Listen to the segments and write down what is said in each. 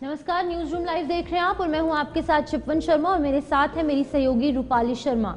नमस्कार, news room live देख रहे हैं आप और मैं हूं आपके साथ चिपवन शर्मा और मेरे साथ है मेरी सहयोगी रूपाली शर्मा।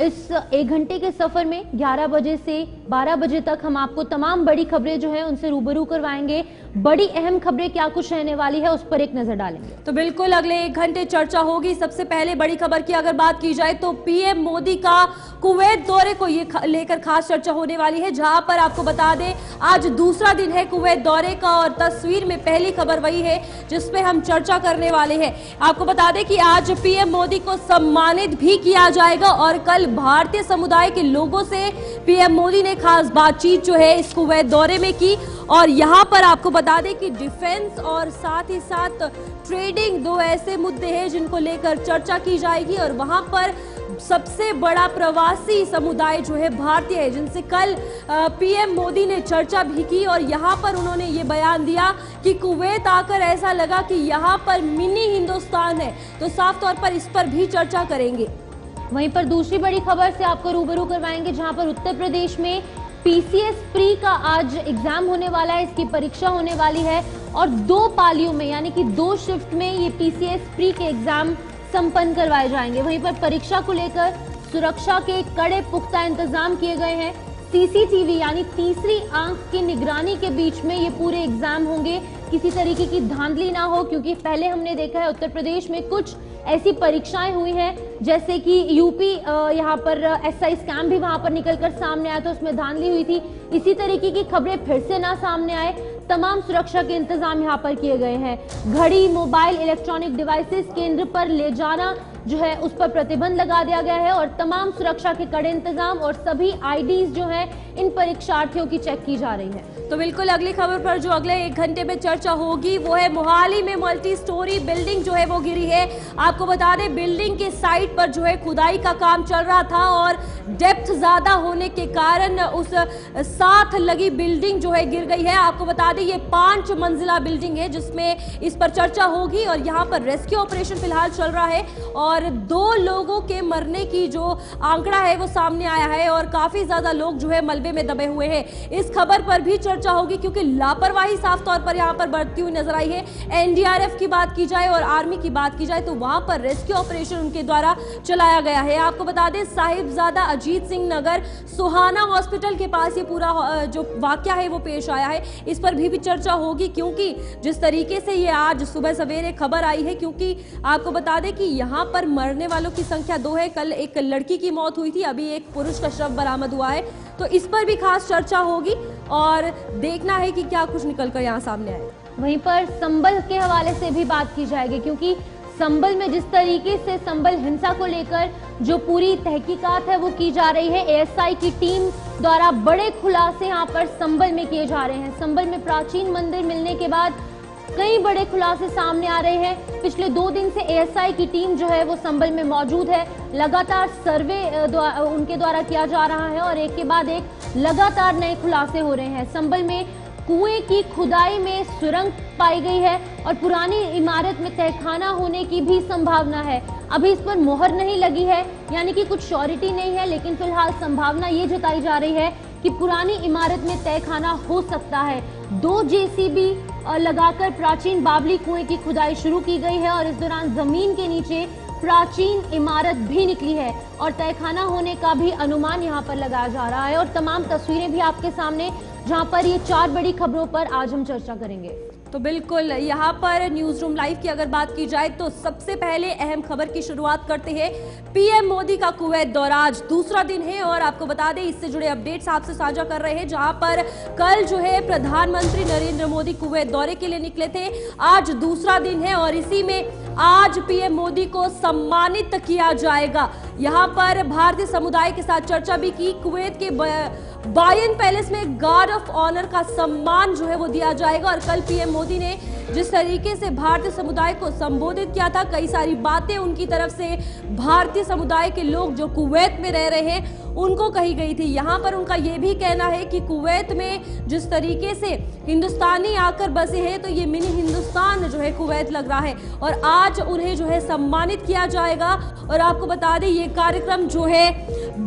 इस 1 घंटे के सफर में 11 बजे से 12 बजे तक हम आपको तमाम बड़ी खबरें जो है उनसे रूबरू करवाएंगे। बड़ी अहम खबरें क्या कुछ रहने वाली है उस पर एक नजर डालेंगे। तो बिल्कुल अगले 1 घंटे चर्चा होगी। सबसे पहले बड़ी खबर की अगर बात की जाए तो पीएम मोदी का कुवैत दौरे को ये लेकर खास चर्चा होने वाली है, जहां पर आपको बता दें आज दूसरा दिन है कुवैत दौरे का और तस्वीर में पहली खबर वही है जिसपे हम चर्चा करने वाले हैं। आपको बता दें कि आज पीएम मोदी को सम्मानित भी किया जाएगा और कल भारतीय समुदाय के लोगों से पीएम मोदी ने खास बातचीत जो है इस कुवैत दौरे में की और यहां पर आपको बता दें कि डिफेंस और साथ ही साथ ट्रेडिंग दो ऐसे मुद्दे हैं जिनको लेकर चर्चा की जाएगी और वहां पर सबसे बड़ा प्रवासी समुदाय जो है भारतीय है जिनसे कल पीएम मोदी ने चर्चा भी की और यहां पर उन्होंने ये बयान दिया कि कुवैत आकर ऐसा लगा कि यहां पर मिनी हिंदुस्तान है। तो साफ तौर पर इस पर भी चर्चा करेंगे। वहीं पर दूसरी बड़ी खबर से आपको रूबरू करवाएंगे, जहां पर उत्तर प्रदेश में पीसीएस प्री का आज एग्जाम होने वाला है, इसकी परीक्षा होने वाली है और 2 पालियों में यानी कि 2 शिफ्ट में ये पीसीएस प्री के एग्जाम संपन्न करवाए जाएंगे। वहीं पर परीक्षा को लेकर सुरक्षा के कड़े पुख्ता इंतजाम किए गए हैं। सीसीटीवी यानी तीसरी आंख की निगरानी के बीच में ये पूरे एग्जाम होंगे, किसी तरीके की धांधली ना हो, क्योंकि पहले हमने देखा है उत्तर प्रदेश में कुछ ऐसी परीक्षाएं हुई हैं जैसे कि यूपी यहाँ पर एसआई स्कैम भी वहां पर निकलकर सामने आया था, उसमें धांधली हुई थी। इसी तरीके की खबरें फिर से ना सामने आए, तमाम सुरक्षा के इंतजाम यहाँ पर किए गए हैं। घड़ी, मोबाइल, इलेक्ट्रॉनिक डिवाइसेस केंद्र पर ले जाना जो है उस पर प्रतिबंध लगा दिया गया है और तमाम सुरक्षा के कड़े इंतजाम और सभी आईडीज जो है इन परीक्षार्थियों की चेक की जा रही है। तो बिल्कुल अगली खबर पर जो अगले 1 घंटे में चर्चा होगी वो है मोहाली में मल्टी स्टोरी बिल्डिंग जो है वो गिरी है। आपको बता दें बिल्डिंग के साइड पर जो है खुदाई का काम चल रहा था और डेप्थ ज्यादा होने के कारण उस साथ लगी बिल्डिंग जो है गिर गई है। आपको बता दें ये 5 मंजिला बिल्डिंग है जिसमें इस पर चर्चा होगी और यहाँ पर रेस्क्यू ऑपरेशन फिलहाल चल रहा है और 2 लोगों के मरने की जो आंकड़ा है वो सामने आया है और काफी ज्यादा लोग जो है मलबे में दबे हुए हैं। इस खबर पर भी चर्चा होगी क्योंकि लापरवाही साफ तौर पर यहाँ पर बढ़ती हुई नजर आई है। एनडीआरएफ की बात की जाए और आर्मी की बात की जाए तो वहां पर रेस्क्यू ऑपरेशन उनके द्वारा चलाया गया है। आपको बता दें साहिबजादा अजीत सिंह नगर सुहाना हॉस्पिटल के पास ये पूरा जो वाकया है वो पेश आया है। इस पर भी चर्चा होगी क्योंकि जिस तरीके से ये आज सुबह सवेरे खबर आई है, क्योंकि आपको बता दें कि यहाँ पर मरने वालों की संख्या 2 है। कल एक लड़की की मौत हुई थी, अभी एक पुरुष का शव बरामद हुआ है। तो इस पर भी खास चर्चा होगी और देखना है कि क्या कुछ निकलकर यहाँ सामने आए। वहीं पर संभल के हवाले से भी बात की जाएगी, क्योंकि संभल में जिस तरीके से संभल हिंसा को लेकर जो पूरी तहकीकात है वो की जा रही है, एएसआई की टीम द्वारा बड़े खुलासे यहाँ पर संभल में किए जा रहे हैं। संभल में प्राचीन मंदिर मिलने के बाद कई बड़े खुलासे सामने आ रहे हैं। पिछले 2 दिन से एएसआई की टीम जो है वो संभल में मौजूद है। लगातार सर्वे उनके द्वारा किया जा रहा है और एक के बाद एक लगातार नए खुलासे हो रहे हैं। संभल में कुएं की खुदाई में सुरंग पाई गई है और पुरानी इमारत में तहखाना होने की भी संभावना है। अभी इस पर मोहर नहीं लगी है, यानी कि कुछ श्योरिटी नहीं है, लेकिन फिलहाल संभावना ये जताई जा रही है कि पुरानी इमारत में तहखाना हो सकता है। 2 जेसीबी लगाकर प्राचीन बावली कुएं की खुदाई शुरू की गई है और इस दौरान जमीन के नीचे प्राचीन इमारत भी निकली है और तहखाना होने का भी अनुमान यहाँ पर लगाया जा रहा है और तमाम तस्वीरें भी आपके सामने, जहां पर ये 4 बड़ी खबरों पर आज हम चर्चा करेंगे। तो बिल्कुल यहाँ पर न्यूज रूम लाइव की अगर बात की जाए तो सबसे पहले अहम खबर की शुरुआत करते हैं। पीएम मोदी का कुवैत दौरा आज दूसरा दिन है और आपको बता दें इससे जुड़े अपडेट्स आपसे साझा कर रहे हैं, जहां पर कल जो है प्रधानमंत्री नरेंद्र मोदी कुवैत दौरे के लिए निकले थे। आज दूसरा दिन है और इसी में आज पीएम मोदी को सम्मानित किया जाएगा। यहाँ पर भारतीय समुदाय के साथ चर्चा भी की। कुवैत के बायन पैलेस में गार्ड ऑफ ऑनर का सम्मान जो है वो दिया जाएगा और कल पीएम मोदी ने जिस तरीके से भारतीय समुदाय को संबोधित किया था, कई सारी बातें उनकी तरफ से भारतीय समुदाय के लोग जो कुवैत में रह रहे हैं उनको कही गई थी। यहाँ पर उनका ये भी कहना है कि कुवैत में जिस तरीके से हिंदुस्तानी आकर बसे हैं तो ये मिनी हिंदुस्तान जो है कुवैत लग रहा है और आज उन्हें जो है सम्मानित किया जाएगा और आपको बता दें ये कार्यक्रम जो है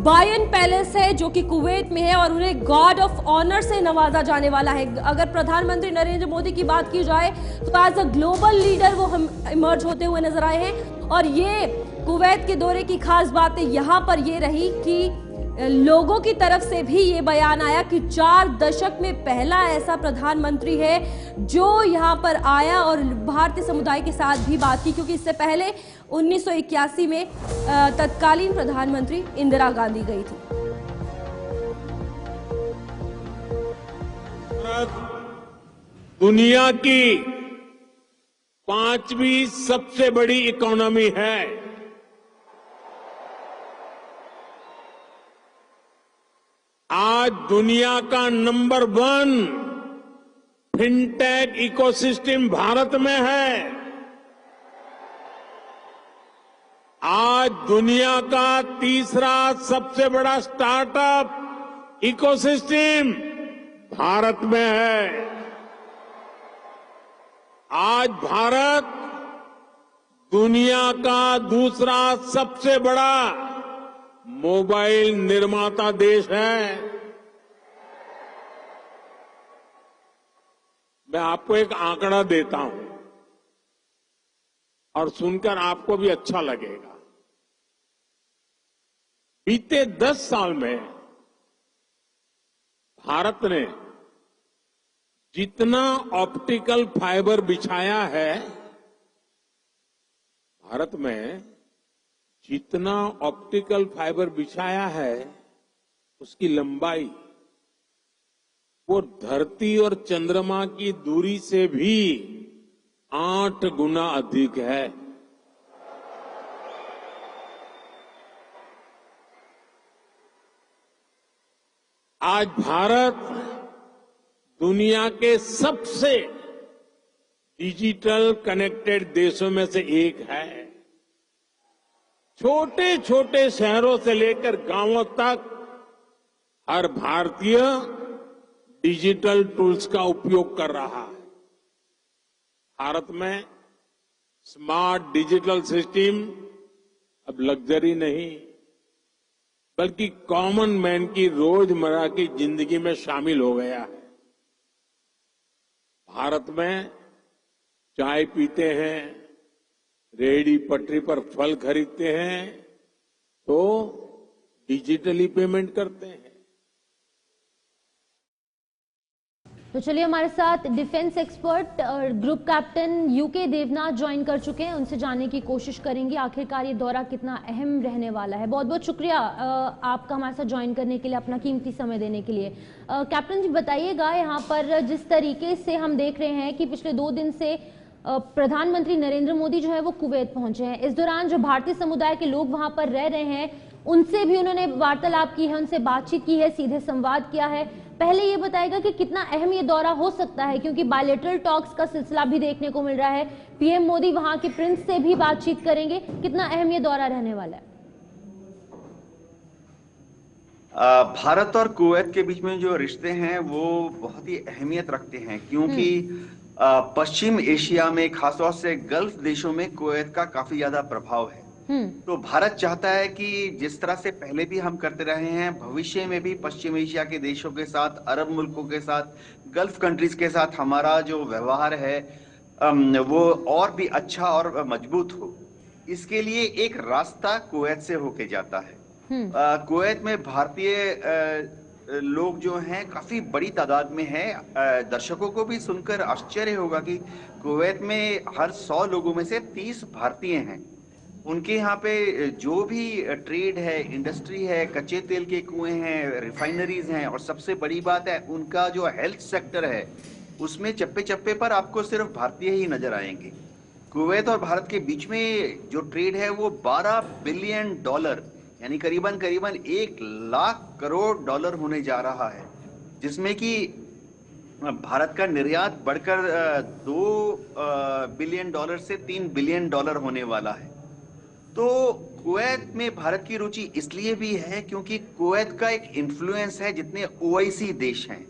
बायन पैलेस है जो कि कुवैत में है और उन्हें गार्ड ऑफ ऑनर से नवाजा जाने वाला है। अगर प्रधानमंत्री नरेंद्र मोदी की बात की जाए तो एज अ ग्लोबल लीडर वो हम इमर्ज होते हुए नजर आए हैं और ये कुवैत के दौरे की खास बात यहाँ पर ये रही कि लोगों की तरफ से भी ये बयान आया कि 4 दशक में पहला ऐसा प्रधानमंत्री है जो यहाँ पर आया और भारतीय समुदाय के साथ भी बात की, क्योंकि इससे पहले 1981 में तत्कालीन प्रधानमंत्री इंदिरा गांधी गई थी। दुनिया की 5वीं सबसे बड़ी इकोनॉमी है। आज दुनिया का नंबर 1 फिनटेक इकोसिस्टम भारत में है। आज दुनिया का तीसरा सबसे बड़ा स्टार्टअप इकोसिस्टम भारत में है। आज भारत दुनिया का दूसरा सबसे बड़ा मोबाइल निर्माता देश है। मैं आपको एक आंकड़ा देता हूं और सुनकर आपको भी अच्छा लगेगा। बीते 10 साल में भारत ने जितना ऑप्टिकल फाइबर बिछाया है, भारत में जितना ऑप्टिकल फाइबर बिछाया है उसकी लंबाई वो धरती और चंद्रमा की दूरी से भी 8 गुना अधिक है। आज भारत दुनिया के सबसे डिजिटल कनेक्टेड देशों में से एक है। छोटे छोटे शहरों से लेकर गांवों तक हर भारतीय डिजिटल टूल्स का उपयोग कर रहा है। भारत में स्मार्ट डिजिटल सिस्टम अब लग्जरी नहीं बल्कि कॉमन मैन की रोजमर्रा की जिंदगी में शामिल हो गया है। भारत में चाय पीते हैं, रेहड़ी पटरी पर फल खरीदते हैं तो डिजिटली पेमेंट करते हैं। तो चलिए, हमारे साथ डिफेंस एक्सपर्ट और group captain UK Devnath join कर चुके हैं। उनसे जानने की कोशिश करेंगे आखिरकार ये दौरा कितना अहम रहने वाला है। बहुत बहुत शुक्रिया आपका हमारे साथ ज्वाइन करने के लिए, अपना कीमती समय देने के लिए। कैप्टन जी, बताइएगा, यहाँ पर जिस तरीके से हम देख रहे हैं कि पिछले 2 दिन से प्रधानमंत्री नरेंद्र मोदी जो है वो कुवैत पहुंचे हैं। इस दौरान जो भारतीय समुदाय के लोग वहां पर रह रहे हैं उनसे भी उन्होंने वार्तालाप की है, उनसे बातचीत की है, सीधे संवाद किया है। पहले ये बताएगा कि कितना अहम ये दौरा हो सकता है, क्योंकि बायलैटरल टॉक्स का सिलसिला भी देखने को मिल रहा है। पीएम मोदी वहां के प्रिंस से भी बातचीत करेंगे। कितना अहम ये दौरा रहने वाला है? भारत और कुवैत के बीच में जो रिश्ते हैं वो बहुत ही अहमियत रखते हैं, क्योंकि पश्चिम एशिया में, खासतौर से गल्फ देशों में कुवैत का काफी ज्यादा प्रभाव है। तो भारत चाहता है कि जिस तरह से पहले भी हम करते रहे हैं, भविष्य में भी पश्चिम एशिया के देशों के साथ, अरब मुल्कों के साथ, गल्फ कंट्रीज के साथ हमारा जो व्यवहार है वो और भी अच्छा और मजबूत हो। इसके लिए एक रास्ता कुवैत से होके जाता है। कुवैत में भारतीय लोग जो हैं काफी बड़ी तादाद में हैं। दर्शकों को भी सुनकर आश्चर्य होगा कि कुवैत में हर 100 लोगों में से 30 भारतीय हैं। उनके यहाँ पे जो भी ट्रेड है, इंडस्ट्री है, कच्चे तेल के कुएं हैं, रिफाइनरीज हैं, और सबसे बड़ी बात है उनका जो हेल्थ सेक्टर है उसमें चप्पे चप्पे पर आपको सिर्फ भारतीय ही नजर आएंगे। कुवैत और भारत के बीच में जो ट्रेड है वो $12 बिलियन यानी करीबन 1 लाख करोड़ डॉलर होने जा रहा है, जिसमें कि भारत का निर्यात बढ़कर $2 बिलियन से $3 बिलियन होने वाला है। तो कुवैत में भारत की रुचि इसलिए भी है क्योंकि कुवैत का एक इन्फ्लुएंस है। जितने ओआईसी देश हैं,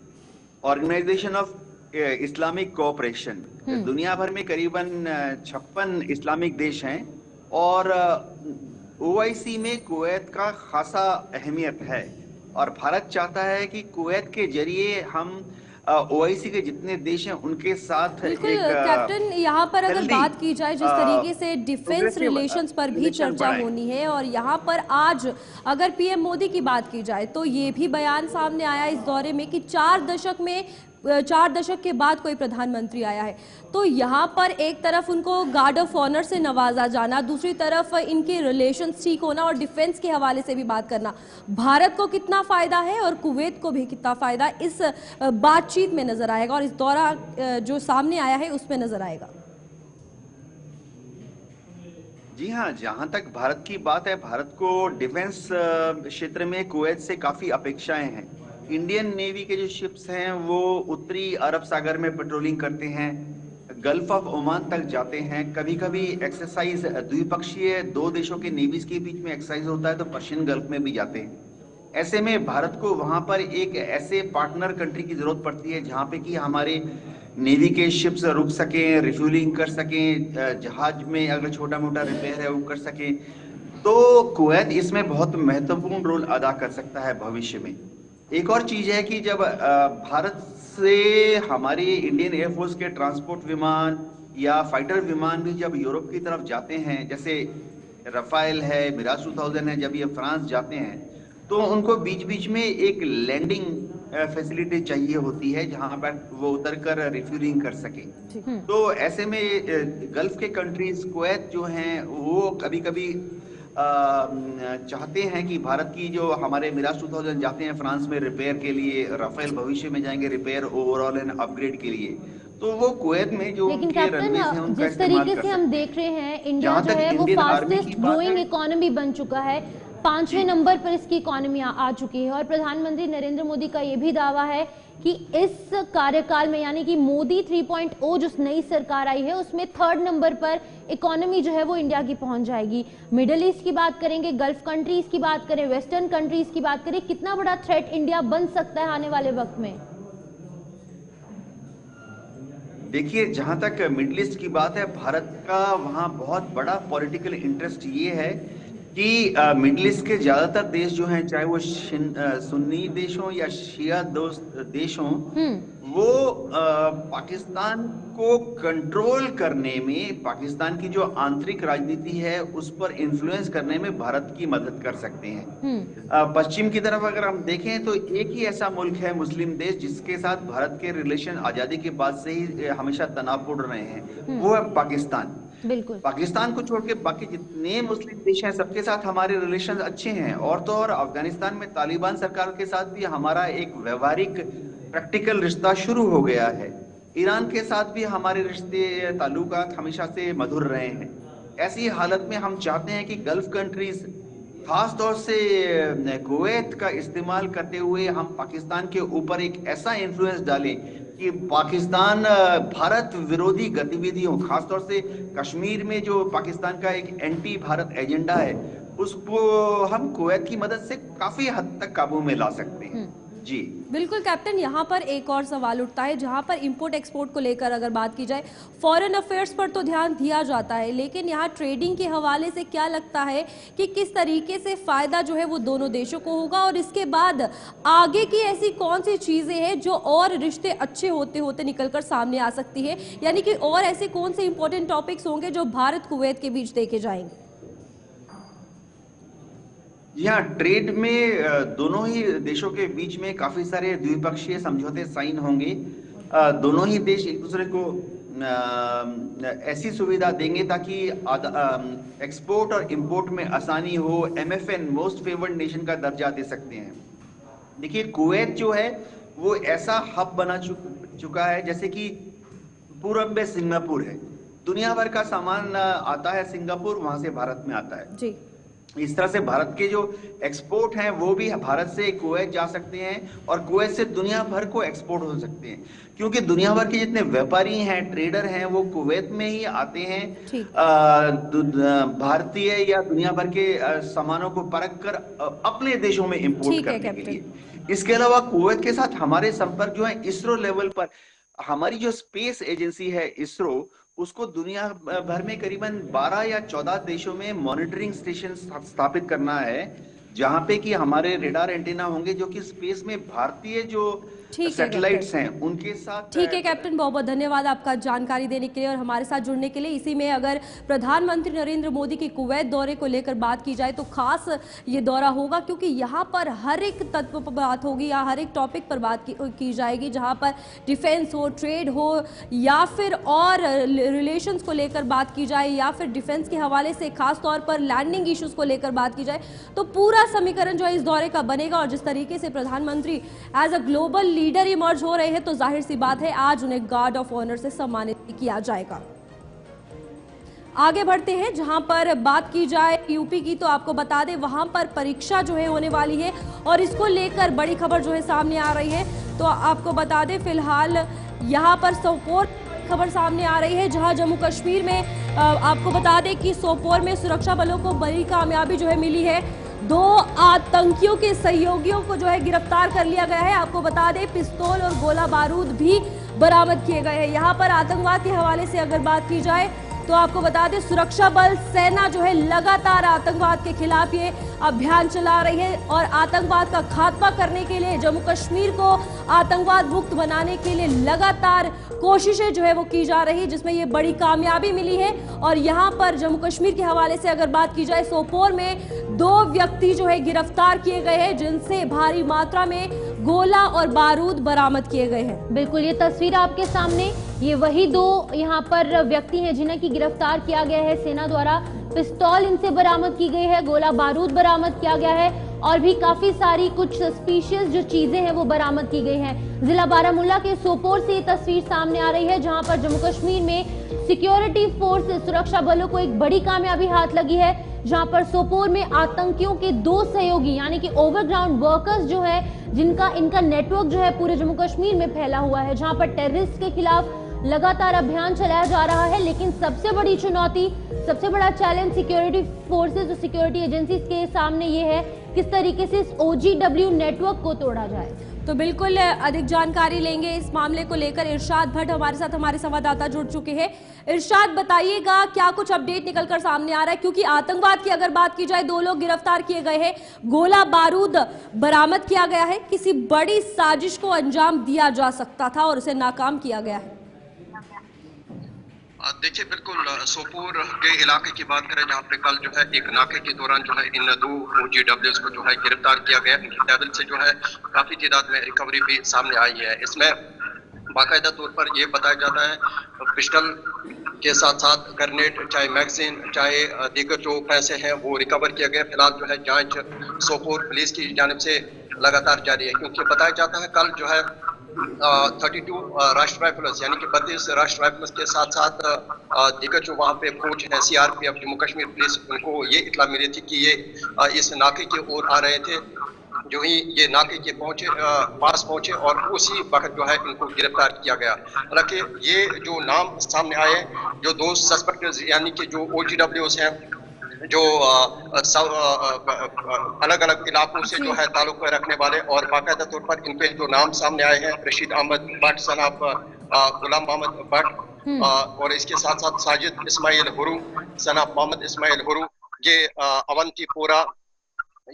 ऑर्गेनाइजेशन ऑफ इस्लामिक कोऑपरेशन, दुनिया भर में करीबन 56 इस्लामिक देश हैं और ओआईसी में कुवैत का खासा अहमियत है और भारत चाहता है कि कुवैत के जरिए हम ओआईसी के जितने देश हैं उनके साथ बिल्कुल एक कैप्टन, यहाँ पर अगर healthy, बात की जाए जिस तरीके से डिफेंस progressive, रिलेशंस पर भी relation चर्चा बढ़ाएं। होनी है, और यहाँ पर आज अगर पीएम मोदी की बात की जाए तो ये भी बयान सामने आया इस दौरे में कि 4 दशक के बाद कोई प्रधानमंत्री आया है, तो यहाँ पर एक तरफ उनको गार्ड ऑफ ऑनर से नवाजा जाना, दूसरी तरफ इनके रिलेशंस ठीक होना और डिफेंस के हवाले से भी बात करना, भारत को कितना फायदा है और कुवैत को भी कितना फायदा इस बातचीत में नजर आएगा और इस दौरा जो सामने आया है उसमें नजर आएगा। जी हाँ, जहां तक भारत की बात है, भारत को डिफेंस क्षेत्र में कुवैत से काफी अपेक्षाएं हैं। इंडियन नेवी के जो शिप्स हैं वो उत्तरी अरब सागर में पेट्रोलिंग करते हैं, गल्फ ऑफ ओमान तक जाते हैं, कभी कभी एक्सरसाइज द्विपक्षीय दो देशों के नेवीज के बीच में एक्सरसाइज होता है तो पर्शियन गल्फ में भी जाते हैं। ऐसे में भारत को वहां पर एक ऐसे पार्टनर कंट्री की जरूरत पड़ती है जहां पे कि हमारे नेवी के शिप्स रुक सकें, रिफ्यूलिंग कर सकें, जहाज में अगर छोटा मोटा रिपेयर है वो कर सकें। तो कुवैत इसमें बहुत महत्वपूर्ण रोल अदा कर सकता है भविष्य में। एक और चीज है कि जब भारत से हमारी इंडियन एयरफोर्स के ट्रांसपोर्ट विमान या फाइटर विमान भी जब यूरोप की तरफ जाते हैं, जैसे रफाइल है, मिराज 2000 है, जब ये फ्रांस जाते हैं तो उनको बीच बीच में एक लैंडिंग फैसिलिटी चाहिए होती है जहां पर वो उतरकर रिफ्यूलिंग कर सके। तो ऐसे में गल्फ के कंट्रीज कुवैत जो हैं वो कभी कभी चाहते हैं कि भारत की जो हमारे मिराज 2000 जाते हैं फ्रांस में रिपेयर के लिए, राफेल भविष्य में जाएंगे रिपेयर ओवरऑल एंड अपग्रेड के लिए, तो वो कुवैत में जो लेकिन उनके रनवेज हैं कैप्टन, उनका जिस इस्तेमाल तरीके कर से हम सकते हैं। देख रहे हैं, इंडिया जहां जो तक है वो इंडियन आर्मी फास्टेस्ट की बात ग्रोइंग है, इकोनॉमी बन चुका है, 5वें नंबर पर इसकी इकोनॉमी आ चुकी है और प्रधानमंत्री नरेंद्र मोदी का ये भी दावा है कि इस कार्यकाल में यानी कि मोदी 3.0 जो नई सरकार आई है उसमें 3rd नंबर पर इकोनॉमी जो है वो इंडिया की पहुंच जाएगी। मिडिल ईस्ट की बात करेंगे, गल्फ कंट्रीज की बात करें, वेस्टर्न कंट्रीज की बात करें, कितना बड़ा थ्रेट इंडिया बन सकता है आने वाले वक्त में? देखिए, जहां तक मिडिल ईस्ट की बात है, भारत का वहां बहुत बड़ा पॉलिटिकल इंटरेस्ट ये है कि मिडिल ईस्ट के ज्यादातर देश जो हैं, चाहे वो सुन्नी देश हों या शिया देश हों, वो पाकिस्तान को कंट्रोल करने में, पाकिस्तान की जो आंतरिक राजनीति है उस पर इन्फ्लुएंस करने में भारत की मदद कर सकते हैं। पश्चिम की तरफ अगर हम देखें तो एक ही ऐसा मुल्क है मुस्लिम देश जिसके साथ भारत के रिलेशन आजादी के बाद से ही हमेशा तनावपूर्ण रहे हैं, वो है पाकिस्तान। बिल्कुल, पाकिस्तान को छोड़ के बाकी जितने मुस्लिम देश हैं सबके साथ हमारे रिलेशन अच्छे हैं, और तो और अफगानिस्तान में तालिबान सरकार के साथ भी हमारा एक व्यवहारिक प्रैक्टिकल रिश्ता शुरू हो गया है। ईरान के साथ भी हमारे रिश्ते ताल्लुकात हमेशा से मधुर रहे हैं। ऐसी हालत में हम चाहते हैं कि गल्फ कंट्रीज, खास तौर से कुवैत का इस्तेमाल करते हुए हम पाकिस्तान के ऊपर एक ऐसा इन्फ्लुएंस डालें कि पाकिस्तान भारत विरोधी गतिविधियों, खासतौर से कश्मीर में जो पाकिस्तान का एक एंटी भारत एजेंडा है, उसको हम कुवैत की मदद से काफी हद तक काबू में ला सकते हैं। जी बिल्कुल कैप्टन, यहाँ पर एक और सवाल उठता है, जहाँ पर इंपोर्ट एक्सपोर्ट को लेकर अगर बात की जाए, फॉरेन अफेयर्स पर तो ध्यान दिया जाता है, लेकिन यहाँ ट्रेडिंग के हवाले से क्या लगता है कि किस तरीके से फायदा जो है वो दोनों देशों को होगा, और इसके बाद आगे की ऐसी कौन सी चीजें हैं जो और रिश्ते अच्छे होते होते निकलकर सामने आ सकती है, यानी कि और ऐसे कौन से इंपॉर्टेंट टॉपिक्स होंगे जो भारत कुवैत के बीच देखे जाएंगे? जी हाँ, ट्रेड में दोनों ही देशों के बीच में काफी सारे द्विपक्षीय समझौते साइन होंगे। दोनों ही देश एक दूसरे को ऐसी सुविधा देंगे ताकि एक्सपोर्ट और इंपोर्ट में आसानी हो। MFN मोस्ट फेवर्ड नेशन का दर्जा दे सकते हैं। देखिए, कुवैत जो है वो ऐसा हब बना चुका है जैसे कि पूरब में सिंगापुर है, दुनिया भर का सामान आता है सिंगापुर, वहां से भारत में आता है जी। इस तरह से भारत के जो एक्सपोर्ट हैं वो भी भारत से कुवैत जा सकते हैं और कुवैत से दुनिया भर को एक्सपोर्ट हो सकते हैं, क्योंकि दुनिया भर के जितने व्यापारी हैं, ट्रेडर हैं, वो कुवैत में ही आते हैं भारतीय या दुनिया भर के सामानों को परख कर अपने देशों में इंपोर्ट करने के लिए। इसके अलावा कुवैत के साथ हमारे संपर्क जो है इसरो लेवल पर, हमारी जो स्पेस एजेंसी है इसरो, उसको दुनिया भर में करीबन 12 या 14 देशों में मॉनिटरिंग स्टेशन स्थापित करना है, जहां पे कि हमारे रेडार एंटीना होंगे जो कि स्पेस में भारतीय जो सैटेलाइट्स हैं उनके साथ। ठीक है कैप्टन, बहुत बहुत धन्यवाद आपका जानकारी देने के लिए और हमारे साथ जुड़ने के लिए। इसी में अगर प्रधानमंत्री नरेंद्र मोदी के कुवैत दौरे को लेकर बात की जाए तो खास ये दौरा होगा, क्योंकि यहाँ पर हर एक तत्व पर बात होगी या हर एक टॉपिक पर बात की जाएगी, जहाँ पर डिफेंस हो, ट्रेड हो या फिर और रिलेशंस को लेकर बात की जाए या फिर डिफेंस के हवाले से खास तौर पर लैंडिंग इश्यूज को लेकर बात की जाए, तो पूरा समीकरण जो है इस दौरे का बनेगा। और जिस तरीके से प्रधानमंत्री as a global leader emerge हो रहे हैं तो जाहिर सी बात है आज उन्हें गार्ड ऑफ ऑनर से सम्मानित किया जाएगा। आगे बढ़ते हैं, जहां पर बात की जाए यूपी की, तो आपको बता दें वहां पर परीक्षा जो है होने वाली है और इसको लेकर बड़ी खबर जो है सामने आ रही है। तो आपको बता दें फिलहाल यहां पर सोपोर खबर सामने आ रही है, जहां जम्मू कश्मीर में आपको बता दें कि सोपोर में सुरक्षा बलों को बड़ी कामयाबी जो है मिली है। 2 आतंकियों के सहयोगियों को जो है गिरफ्तार कर लिया गया है। आपको बता दें पिस्तौल और गोला बारूद भी बरामद किए गए हैं। यहाँ पर आतंकवाद के हवाले से अगर बात की जाए तो आपको बता दें सुरक्षा बल सेना जो है लगातार आतंकवाद के खिलाफ ये अभियान चला रही है और आतंकवाद का खात्मा करने के लिए, जम्मू कश्मीर को आतंकवाद मुक्त बनाने के लिए लगातार कोशिशें जो है वो की जा रही है, जिसमें ये बड़ी कामयाबी मिली है। और यहाँ पर जम्मू कश्मीर के हवाले से अगर बात की जाए, सोपोर में 2 व्यक्ति जो है गिरफ्तार किए गए हैं, जिनसे भारी मात्रा में गोला और बारूद बरामद किए गए हैं। बिल्कुल, ये तस्वीर आपके सामने, ये वही 2 यहाँ पर व्यक्ति हैं जिन्हें की गिरफ्तार किया गया है सेना द्वारा। पिस्तौल इनसे बरामद की गई है, गोला बारूद बरामद किया गया है और भी काफी सारी कुछ सस्पिशियस जो चीजें हैं वो बरामद की गई हैं। जिला बारामूला के सोपोर से ये तस्वीर सामने आ रही है, जहां पर जम्मू कश्मीर में सिक्योरिटी फोर्स सुरक्षा बलों को एक बड़ी कामयाबी हाथ लगी है, जहां पर सोपोर में आतंकियों के 2 सहयोगी यानी कि ओवरग्राउंड वर्कर्स जो है, जिनका इनका नेटवर्क जो है पूरे जम्मू कश्मीर में फैला हुआ है, जहां पर टेररिस्ट के खिलाफ लगातार अभियान चलाया जा रहा है। लेकिन सबसे बड़ी चुनौती, सबसे बड़ा चैलेंज सिक्योरिटी फोर्सेस और सिक्योरिटी एजेंसीज के सामने ये है किस तरीके से इस OGW नेटवर्क को तोड़ा जाए। तो बिल्कुल अधिक जानकारी लेंगे इस मामले को लेकर। इरशाद भट्ट हमारे साथ, हमारे संवाददाता जुड़ चुके हैं। इरशाद, बताइएगा क्या कुछ अपडेट निकलकर सामने आ रहा है, क्योंकि आतंकवाद की अगर बात की जाए 2 लोग गिरफ्तार किए गए हैं, गोला बारूद बरामद किया गया है, किसी बड़ी साजिश को अंजाम दिया जा सकता था और उसे नाकाम किया गया है। देखिए बिल्कुल सोपोर के इलाके की बात करें, जहाँ पे कल जो है एक नाके के दौरान जो है इन 2 OGWs को जो है गिरफ्तार किया गया। इनकी टेबल से जो है काफी तादाद में रिकवरी भी सामने आई है। इसमें बाकायदा तौर पर ये बताया जाता है पिस्टल के साथ साथ ग्रेनेड, चाहे मैगजीन, चाहे दीगर जो पैसे हैं वो रिकवर किए गए। फिलहाल जो है जांच सोपोर पुलिस की जानिब से लगातार जारी है, क्योंकि बताया जाता है कल जो है 32 राष्ट्र राइफल्स यानी कि 32 राष्ट्र राइफल्स के साथ साथ दीगर जो वहाँ पे फौज है, CRPF, जम्मू कश्मीर पुलिस, उनको ये इत्तला मिली थी कि ये इस नाके की ओर आ रहे थे। जो ही ये नाके के पास पहुंचे और उसी वक्त जो है इनको गिरफ्तार किया गया। हालांकि ये जो नाम सामने आए, जो 2 सस्पेक्ट्स यानी कि जो OGWs हैं, जो अलग अलग इलाकों से जो है ताल्लुक रखने वाले, और बाकायदा तौर पर इनके जो नाम सामने आए हैं, रशीद अहमद भट्ट सनाब गुलाम मोहम्मद भट्ट और इसके साथ साथ साजिद इस्माइल हुरू सनाब मोहम्मद इस्माइल हुरू, ये अवंतीपोरा,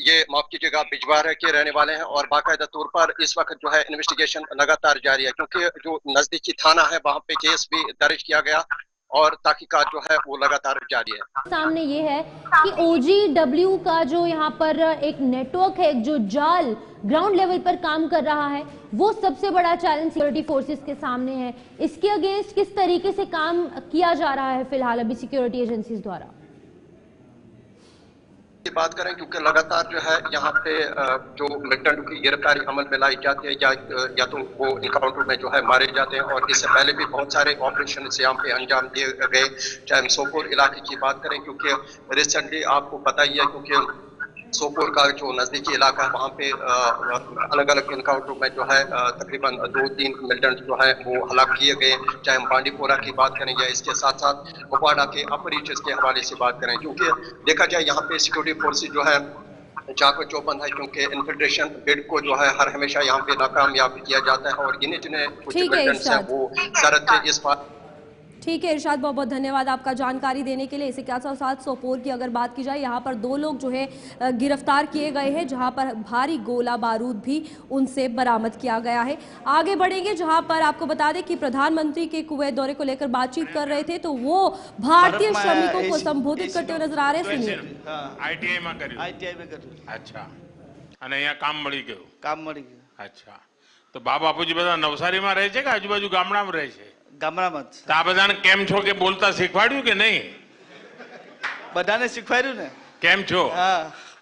ये माफ कीजिएगा बिजवाड़ा के रहने वाले हैं। और बाकायदा तौर पर इस वक्त जो है इन्वेस्टिगेशन लगातार जारी है, क्योंकि जो नजदीकी थाना है वहाँ पे केस भी दर्ज किया गया और तहकीकात जो है वो लगातार जारी है। सामने ये है कि OGW का जो यहाँ पर एक नेटवर्क है, जो जाल ग्राउंड लेवल पर काम कर रहा है, वो सबसे बड़ा चैलेंज सिक्योरिटी फोर्सेस के सामने है। इसके अगेंस्ट किस तरीके से काम किया जा रहा है फिलहाल अभी सिक्योरिटी एजेंसीज द्वारा की बात करें, क्योंकि लगातार जो है यहाँ पे जो मिलिटेंट की गिरफ्तारी अमल में लाई जाती है या तो वो इनकाउंटर में जो है मारे जाते हैं, और इससे पहले भी बहुत सारे ऑपरेशन यहाँ पे अंजाम दिए गए। चाहे हम सोपोर इलाके की बात करें, क्योंकि रिसेंटली आपको पता ही है, क्योंकि सोपोर का जो नजदीकी इलाका है वहाँ पे अलग अलग इनकाउंटर में जो है तकरीबन 2-3 मिलिटेंट जो है वो हलाक किए गए। चाहे हम बांडीपोरा की बात करें या इसके साथ साथ कुपवाड़ा के अपर रीचेस के हवाले से बात करें, क्योंकि देखा जाए यहाँ पे सिक्योरिटी फोर्सेज जो है चाको चौबंद है, क्योंकि इन्फिल्ट्रेशन बिड को जो है हर हमेशा यहाँ पे नाकामयाब किया जाता है और गिने चुने कुछ मिलिटेंट्स हैं वो सरहद के इस बात। ठीक है इरशाद, बहुत बहुत धन्यवाद आपका जानकारी देने के लिए। इसी के साथ सोपोर की अगर बात की जाए, यहाँ पर 2 लोग जो है गिरफ्तार किए गए हैं, जहाँ पर भारी गोला बारूद भी उनसे बरामद किया गया है। आगे बढ़ेंगे, जहाँ पर आपको बता दें कि प्रधानमंत्री के कुवैत दौरे को लेकर बातचीत कर रहे थे, तो वो भारतीय श्रमिकों को संबोधित करते हुए नजर आ रहे हैं। सुनिए। आईटीआई में કર્યું। अच्छा, અને અહીંયા કામ મળી ગયું। अच्छा, તો બાપુજી બધા નવસારીમાં રહે છે કે આજુબાજુ ગામડામાં રહે છે? ગામડામાં જ। તો આ બધાને કેમ છો કે બોલતા શીખવાડ્યું કે નહીં? બધાને શીખવાડ્યું ને। કેમ છો? હા।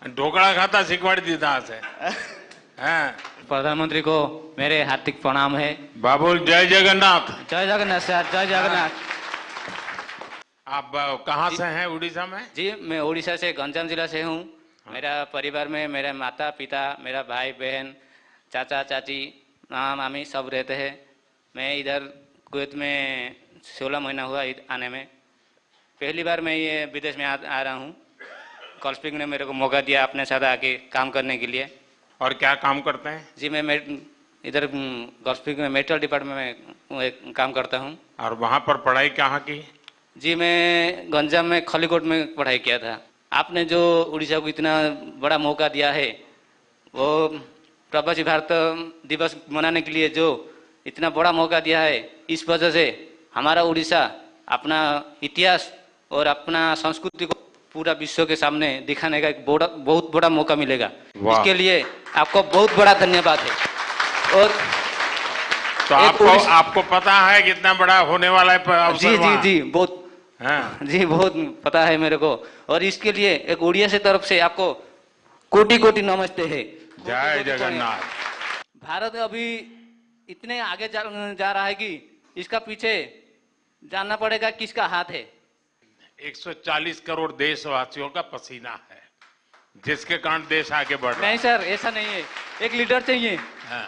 અને ઢોકળા ખાતા શીખવાડી દીધા હશે। हाँ, प्रधानमंत्री को मेरे हार्दिक प्रणाम है। बाबू जय जगन्नाथ। जय जगन्नाथ सर, जय जगन्नाथ। आप कहाँ से हैं उड़ीसा में? जी, मैं उड़ीसा से गंजाम जिला से हूँ। मेरा परिवार में मेरे माता पिता, मेरा भाई बहन, चाचा चाची, मामा मामी सब रहते हैं। मैं इधर कुवैत में 16 महीना हुआ आने में। पहली बार मैं ये विदेश में आ रहा हूँ। कॉल्सपिक ने मेरे को मौका दिया अपने साथ आके काम करने के लिए। और क्या काम करते हैं? जी, मैं इधर कॉल्सपिक में मेटल डिपार्टमेंट में काम करता हूँ। और वहाँ पर पढ़ाई कहाँ की? जी, मैं गंजाम में खलीकोट में पढ़ाई किया था। आपने जो उड़ीसा को इतना बड़ा मौका दिया है, वो प्रवासी भारत दिवस मनाने के लिए जो इतना बड़ा मौका दिया है, इस वजह से हमारा उड़ीसा अपना इतिहास और अपना संस्कृति को पूरा विश्व के सामने दिखाने का एक बहुत बड़ा मौका मिलेगा। इसके लिए आपको बहुत बड़ा धन्यवाद है। और तो आपको पता है कितना बड़ा होने वाला है अवसर? जी, बहुत। हाँ। जी, बहुत पता है मेरे को। और इसके लिए एक उड़िया से तरफ से आपको कोटि कोटि नमस्ते है। जय जगन्नाथ। भारत अभी इतने आगे जा रहा है कि इसका पीछे जानना पड़ेगा किसका हाथ है। 140 करोड़ देशवासियों का पसीना है, जिसके कारण देश आगे बढ़ रहा है। नहीं सर, ऐसा नहीं है। एक लीडर चाहिए। हाँ।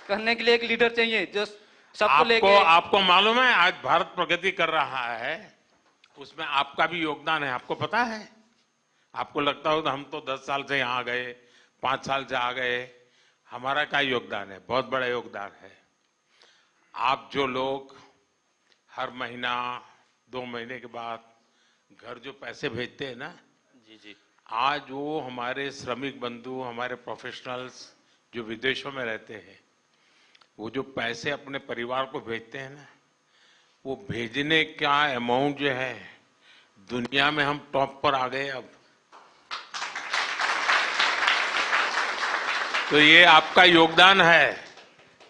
करने के लिए एक लीडर चाहिए जो सबको लेके। आपको मालूम है आज भारत प्रगति कर रहा है, उसमें आपका भी योगदान है। आपको पता है? आपको लगता हो तो हम तो 10 साल से यहाँ आ गए, 5 साल से आ गए। हमारा क्या योगदान है? बहुत बड़ा योगदान है। आप जो लोग हर महीना 2 महीने के बाद घर जो पैसे भेजते हैं ना, जी, आज वो हमारे श्रमिक बंधु, हमारे प्रोफेशनल्स जो विदेशों में रहते हैं, वो जो पैसे अपने परिवार को भेजते हैं ना, वो भेजने का अमाउंट जो है, दुनिया में हम टॉप पर आ गए अब। तो ये आपका योगदान है,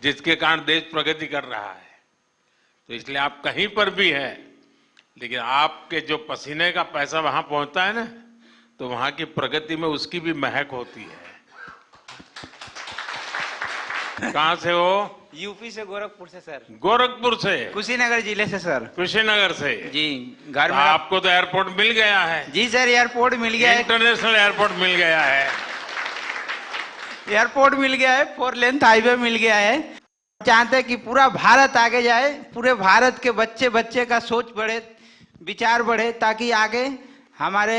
जिसके कारण देश प्रगति कर रहा है। तो इसलिए आप कहीं पर भी हैं, लेकिन आपके जो पसीने का पैसा वहां पहुंचता है ना, तो वहां की प्रगति में उसकी भी महक होती है। कहां से हो? यूपी से, गोरखपुर से सर। गोरखपुर से? कुशीनगर जिले से सर। कुशीनगर से जी। घर में आपको तो एयरपोर्ट मिल गया है? जी सर, एयरपोर्ट मिल गया है। इंटरनेशनल एयरपोर्ट मिल गया है। एयरपोर्ट मिल गया है, 4 लेन हाईवे मिल गया है। चाहते हैं कि पूरा भारत आगे जाए, पूरे भारत के बच्चे का सोच बढ़े, विचार बढ़े, ताकि आगे हमारे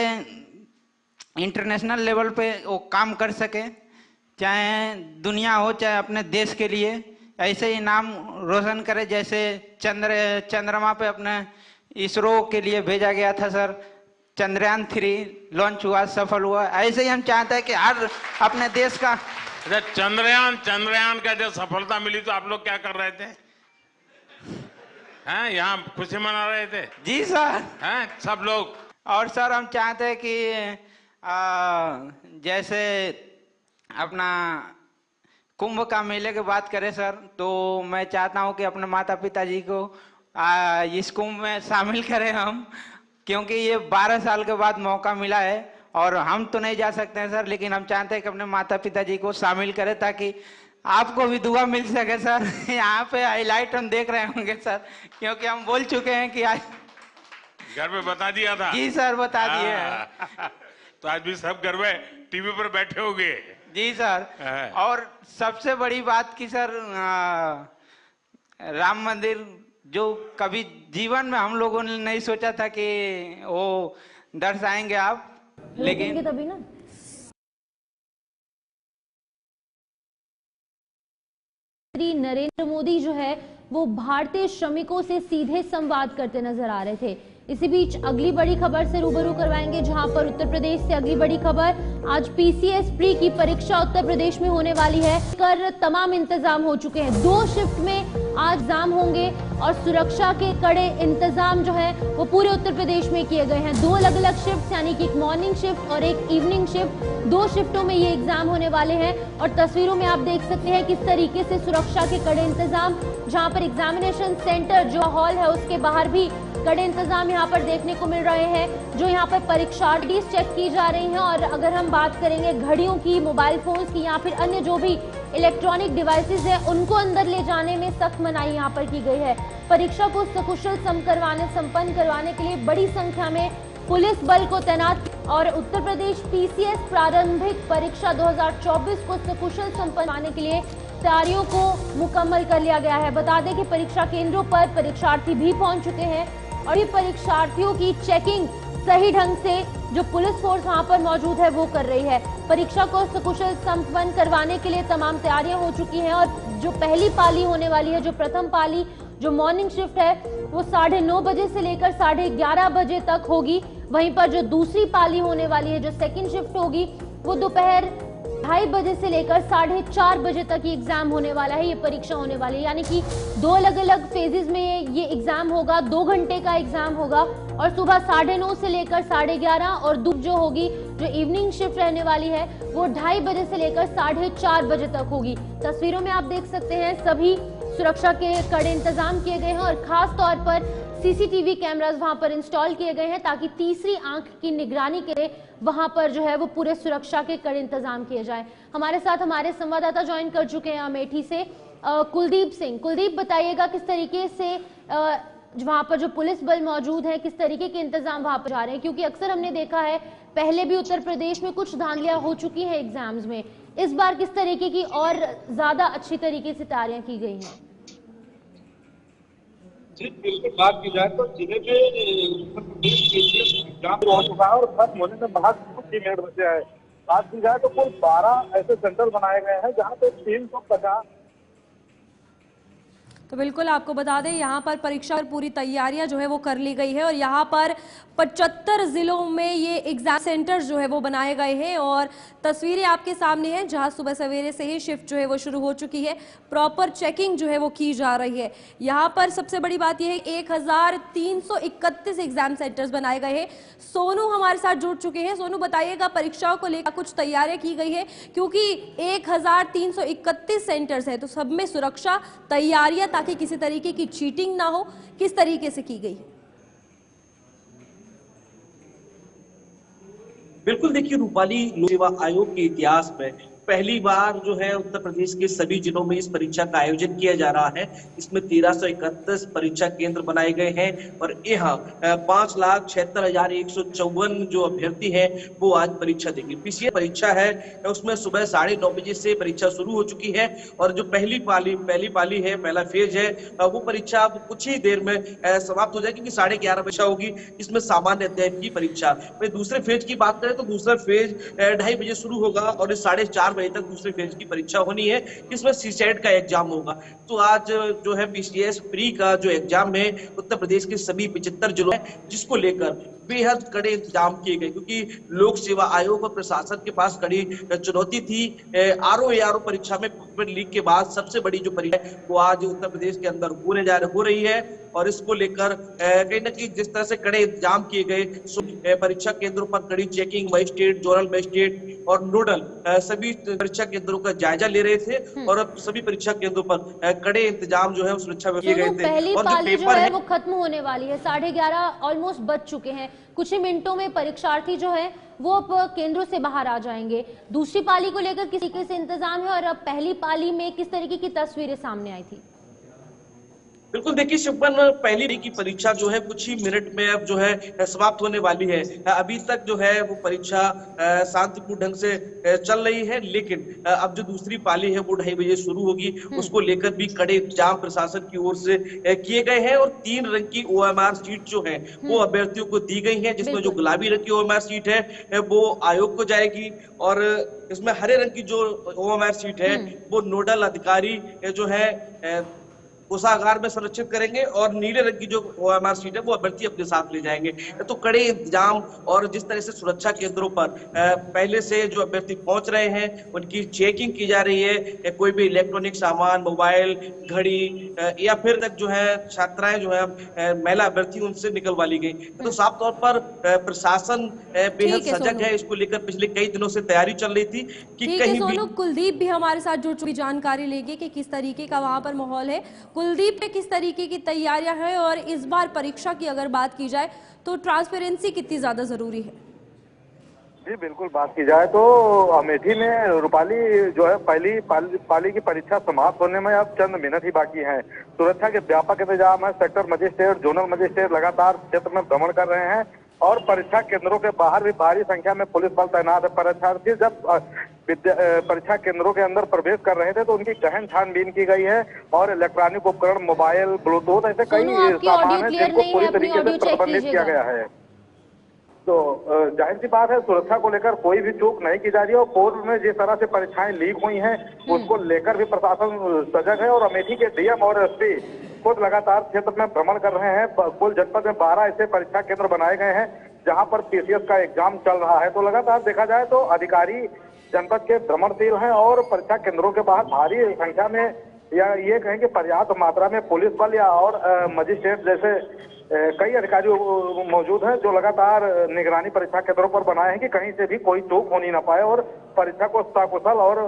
इंटरनेशनल लेवल पे वो काम कर सके, चाहे दुनिया हो चाहे अपने देश के लिए ऐसे ही नाम रोशन करे। जैसे चंद्रमा पे अपने इसरो के लिए भेजा गया था सर, चंद्रयान 3 लॉन्च हुआ, सफल हुआ। ऐसे ही हम चाहते हैं कि हर अपने देश का चंद्रयान का जब सफलता मिली तो आप लोग क्या कर रहे थे? हैं, यहाँ खुशी मना रहे थे? जी सर। हैं सब लोग। और सर हम चाहते हैं कि जैसे अपना कुंभ का मेले की बात करें सर, तो मैं चाहता हूं कि अपने माता पिता जी को इस कुंभ में शामिल करें हम, क्योंकि ये 12 साल के बाद मौका मिला है और हम तो नहीं जा सकते हैं सर, लेकिन हम चाहते हैं कि अपने माता पिता जी को शामिल करें ताकि आपको भी दुआ मिल सके सर। यहाँ पे हाईलाइट हम देख रहे होंगे सर, क्योंकि हम बोल चुके हैं कि आज घर में बता दिया था। जी सर, बता दिए हैं। तो आज भी सब घर में टीवी पर बैठे होंगे। जी सर। और सबसे बड़ी बात की सर, राम मंदिर जो कभी जीवन में हम लोगों ने नहीं सोचा था कि वो दर्शाएंगे आप, लेकिन तभी ना नरेंद्र मोदी जो है वो भारतीय श्रमिकों से सीधे संवाद करते नजर आ रहे थे। इसी बीच अगली बड़ी खबर से रूबरू करवाएंगे, जहां पर उत्तर प्रदेश से अगली बड़ी खबर, आज पीसीएस प्री की परीक्षा उत्तर प्रदेश में होने वाली है। कर तमाम इंतजाम हो चुके हैं। 2 शिफ्ट में आज एग्जाम होंगे और सुरक्षा के कड़े इंतजाम जो है वो पूरे उत्तर प्रदेश में किए गए हैं। 2 अलग अलग शिफ्ट, यानी कि एक मॉर्निंग शिफ्ट और एक इवनिंग शिफ्ट, 2 शिफ्टों में ये एग्जाम होने वाले हैं। और तस्वीरों में आप देख सकते हैं किस तरीके से सुरक्षा के कड़े इंतजाम, जहां पर एग्जामिनेशन सेंटर जो हॉल है उसके बाहर भी कड़े इंतजाम यहाँ पर देखने को मिल रहे हैं। जो यहाँ पर परीक्षार्थी चेक की जा रही हैं। और अगर हम बात करेंगे घड़ियों की, मोबाइल फोन्स की या फिर अन्य जो भी इलेक्ट्रॉनिक डिवाइसेस है उनको अंदर ले जाने में सख्त मनाही यहाँ पर की गई है। परीक्षा को सकुशल संपन्न करवाने के लिए बड़ी संख्या में पुलिस बल को तैनात और उत्तर प्रदेश पीसीएस प्रारंभिक परीक्षा 2024 को सकुशल संपन्न करवाने के लिए तैयारियों को मुकम्मल कर लिया गया है। बता दें कि परीक्षा केंद्रों पर परीक्षार्थी भी पहुंच चुके हैं और ये परीक्षार्थियों की चेकिंग सही ढंग से जो पुलिस फोर्स वहां पर मौजूद है वो कर रही है। परीक्षा को सकुशल संपन्न करवाने के लिए तमाम तैयारियां हो चुकी हैं और जो पहली पाली होने वाली है, जो प्रथम पाली जो मॉर्निंग शिफ्ट है वो 9:30 बजे से लेकर 11:30 बजे तक होगी। वहीं पर जो दूसरी पाली होने वाली है, जो सेकेंड शिफ्ट होगी, वो दोपहर 2:30 बजे से लेकर 4:30 बजे तक ये एग्जाम होने वाला है, ये परीक्षा होने वाली है। यानी कि 2 अलग अलग फेजेस में ये एग्जाम होगा, 2 घंटे का एग्जाम होगा और सुबह 9:30 से लेकर 11:30 और दोपहर जो होगी, जो इवनिंग शिफ्ट रहने वाली है वो 2:30 बजे से लेकर 4:30 बजे तक होगी। तस्वीरों में आप देख सकते हैं सभी सुरक्षा के कड़े इंतजाम किए गए हैं और खास तौर पर सीसीटीवी कैमरास वहां पर इंस्टॉल किए गए हैं ताकि तीसरी आंख की निगरानी के लिए वहां पर जो है वो पूरे सुरक्षा के कड़े इंतजाम किए जाएं। हमारे साथ हमारे संवाददाता ज्वाइन कर चुके हैं अमेठी से, कुलदीप सिंह। कुलदीप, बताइएगा किस तरीके से वहां पर जो पुलिस बल मौजूद है, किस तरीके के इंतजाम वहां पर जा रहे हैं, क्योंकि अक्सर हमने देखा है पहले भी उत्तर प्रदेश में कुछ धांधलियां हो चुकी है एग्जाम्स में, इस बार किस तरीके की और ज्यादा अच्छी तरीके से तैयारियां की गई हैं? बिल्कुल, बात की जाए तो जिले में उत्तर प्रदेश के एग्जाम हो चुका है और खत्म होने में महज कुछ ही मिनट बचे हैं। बात की जाए तो कुल 12 ऐसे सेंटर बनाए गए हैं जहां पे 350। तो बिल्कुल आपको बता दें यहाँ पर परीक्षा और पूरी तैयारियां जो है वो कर ली गई है और यहाँ पर 75 जिलों में ये एग्जाम सेंटर्स जो है वो बनाए गए हैं और तस्वीरें आपके सामने हैं जहाँ सुबह सवेरे से ही शिफ्ट जो है वो शुरू हो चुकी है। प्रॉपर चेकिंग जो है वो की जा रही है। यहाँ पर सबसे बड़ी बात यह है 1331 एग्जाम सेंटर्स बनाए गए हैं। सोनू हमारे साथ जुड़ चुके हैं। सोनू, बताइएगा परीक्षाओं को लेकर कुछ तैयारियां की गई है, क्योंकि 1331 सेंटर्स है तो सब में सुरक्षा तैयारियां ताकि किसी तरीके की चीटिंग ना हो, किस तरीके से की गई? बिल्कुल, देखिए रूपाली, लोक सेवा आयोग के इतिहास में पहली बार जो है उत्तर प्रदेश के सभी जिलों में इस परीक्षा का आयोजन किया जा रहा है। इसमें 1331 परीक्षा केंद्र बनाए गए हैं और यहाँ 5,76,154 जो अभ्यर्थी हैं वो आज परीक्षा देंगे। पीसीएस परीक्षा है उसमें सुबह 9:30 बजे से परीक्षा शुरू हो चुकी है और जो पहली पाली है, पहला फेज है, वो परीक्षा अब कुछ ही देर में समाप्त हो जाएगी। 11:30 परीक्षा होगी, इसमें सामान्य अध्याय की परीक्षा। दूसरे फेज की बात करें तो दूसरा फेज 2:30 बजे शुरू होगा और 4:30 बजे तक दूसरे फेज की परीक्षा होनी है। इसमें सीसेट का एग्जाम होगा। तो आज जो है पीसीएस प्री का जो एग्जाम है उत्तर प्रदेश के सभी 75 जिलों में, जिसको लेकर बेहद कड़े इंतजाम किए गए, क्योंकि लोक सेवा आयोग और प्रशासन के पास कड़ी चुनौती थी। आरओ परीक्षा में पेपर लीक के बाद सबसे बड़ी जो परीक्षा है वो आज उत्तर प्रदेश के अंदर हो रही है और इसको लेकर कहीं ना कहीं जिस तरह से कड़े इंतजाम किए गए, परीक्षा केंद्रों पर कड़ी चेकिंग, मजिस्ट्रेट, जोनल मजिस्ट्रेट और नोडल सभी परीक्षा केंद्रों का जायजा ले रहे थे और अब सभी परीक्षा केंद्रों पर कड़े इंतजाम जो है सुरक्षा में किए गए थे। पहली पाली जो है वो खत्म होने वाली है, 11:30 ऑलमोस्ट बज चुके हैं। कुछ ही मिनटों में परीक्षार्थी जो है वो अब केंद्रों से बाहर आ जाएंगे। दूसरी पाली को लेकर किस तरीके से इंतजाम है और अब पहली पाली में किस तरीके की तस्वीरें सामने आई थी? बिल्कुल, देखिए शिवपन, पहली की परीक्षा जो है कुछ ही मिनट में अब जो है समाप्त होने वाली है। अभी तक जो है वो परीक्षा शांतिपूर्ण ढंग से चल रही है, लेकिन अब जो दूसरी पाली है वो 2:30 बजे शुरू होगी। उसको लेकर भी कड़े इंतजाम प्रशासन की ओर से किए गए हैं और 3 रंग की OMR सीट जो है वो अभ्यर्थियों को दी गई है, जिसमें जो गुलाबी रंग की OMR सीट है वो आयोग को जाएगी और इसमें हरे रंग की जो OMR सीट है वो नोडल अधिकारी जो है कोषागार में संरक्षित करेंगे और नीले रंग की जो OMR शीट है वो अभ्यर्थी अपने साथ ले जाएंगे। तो कड़े इंतजाम और जिस तरह से सुरक्षा केंद्रों पर पहले से जो अभ्यर्थी पहुंच रहे हैं उनकी चेकिंग की जा रही है, कोई भी इलेक्ट्रॉनिक सामान, मोबाइल, घड़ी या फिर तक जो है छात्राएं जो है महिला अभ्यर्थी उनसे निकलवा ली गई। तो साफ तौर पर प्रशासन बेहद सजग है, इसको लेकर पिछले कई दिनों से तैयारी चल रही थी कि कहीं भी। कुलदीप भी हमारे साथ जुड़ चुकी, जानकारी लेंगे कि किस तरीके का वहां पर माहौल है। कुलदीप पे किस तरीके की तैयारियां हैं और इस बार परीक्षा की अगर बात की जाए तो ट्रांसपेरेंसी कितनी ज्यादा जरूरी है? जी बिल्कुल, बात की जाए तो अमेठी में रूपाली जो है पहली पाली की परीक्षा समाप्त होने में अब चंद मिनट ही बाकी हैं। सुरक्षा के व्यापक इंतजाम है। सेक्टर मजिस्ट्रेट, जोनल मजिस्ट्रेट लगातार क्षेत्र में भ्रमण कर रहे हैं और परीक्षा केंद्रों के बाहर भी भारी संख्या में पुलिस बल तैनात है। परीक्षार्थी जब परीक्षा केंद्रों के अंदर प्रवेश कर रहे थे तो उनकी गहन छानबीन की गई है और इलेक्ट्रॉनिक उपकरण, मोबाइल, ब्लूटूथ, ऐसे कई सामान है जिनको पूरी तरीके से प्रबंधित किया गया है। तो जाहिर सी बात है, सुरक्षा को लेकर कोई भी चूक नहीं की जा रही है और पूर्व में जिस तरह से परीक्षाएं लीक हुई हैं उसको लेकर भी प्रशासन सजग है और अमेठी के डीएम और एसपी खुद लगातार क्षेत्र में भ्रमण कर रहे हैं। कुल जनपद में 12 ऐसे परीक्षा केंद्र बनाए गए हैं जहां पर PCS का एग्जाम चल रहा है। तो लगातार देखा जाए तो अधिकारी जनपद के भ्रमणशील हैं और परीक्षा केंद्रों के बाहर भारी संख्या में या ये कहें कि पर्याप्त मात्रा में पुलिस बल या और मजिस्ट्रेट जैसे कई अधिकारी मौजूद हैं जो लगातार निगरानी परीक्षा केंद्रों पर बनाए हैं कि कहीं से भी कोई चूक होनी ना पाए और परीक्षा को सकुशल और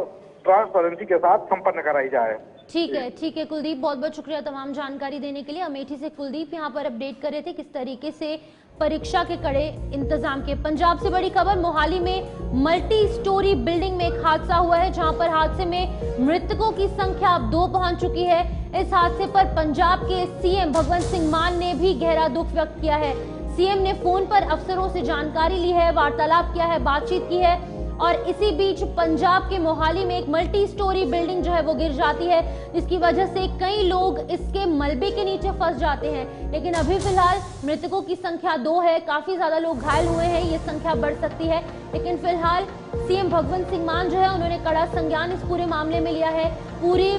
ट्रांसपेरेंसी के साथ संपन्न कराई जाए। ठीक है कुलदीप, बहुत बहुत शुक्रिया तमाम जानकारी देने के लिए। अमेठी से कुलदीप यहाँ पर अपडेट कर रहे थे किस तरीके से परीक्षा के कड़े इंतजाम के। पंजाब से बड़ी खबर, मोहाली में मल्टी स्टोरी बिल्डिंग में एक हादसा हुआ है जहां पर हादसे में मृतकों की संख्या अब 2 पहुंच चुकी है। इस हादसे पर पंजाब के सीएम भगवंत सिंह मान ने भी गहरा दुख व्यक्त किया है। सीएम ने फोन पर अफसरों से जानकारी ली है, वार्तालाप किया है, बातचीत की है और इसी बीच पंजाब के मोहाली में एक मल्टी स्टोरी बिल्डिंग जो है वो गिर जाती है जिसकी वजह से कई लोग इसके मलबे के नीचे फंस जाते हैं। लेकिन अभी फिलहाल मृतकों की संख्या 2 है, काफी ज्यादा लोग घायल हुए हैं, ये संख्या बढ़ सकती है। लेकिन फिलहाल सीएम भगवंत सिंह मान जो है उन्होंने कड़ा संज्ञान इस पूरे मामले में लिया है। पूरी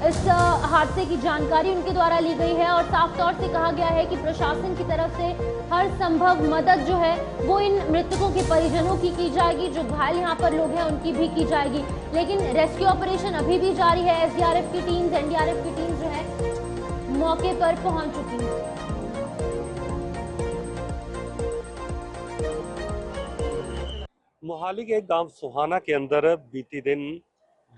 इस हादसे की जानकारी उनके द्वारा ली गई है और साफ तौर से कहा गया है कि प्रशासन की तरफ से हर संभव मदद जो है वो इन मृतकों के परिजनों की जाएगी, जो घायल यहाँ पर लोग हैं उनकी भी की जाएगी। लेकिन रेस्क्यू ऑपरेशन अभी भी जारी है। SDRF की टीम्स, NDRF की टीम्स जो है मौके पर पहुंच चुकी है। मोहाली के एक गांव सुहाना के अंदर बीती दिन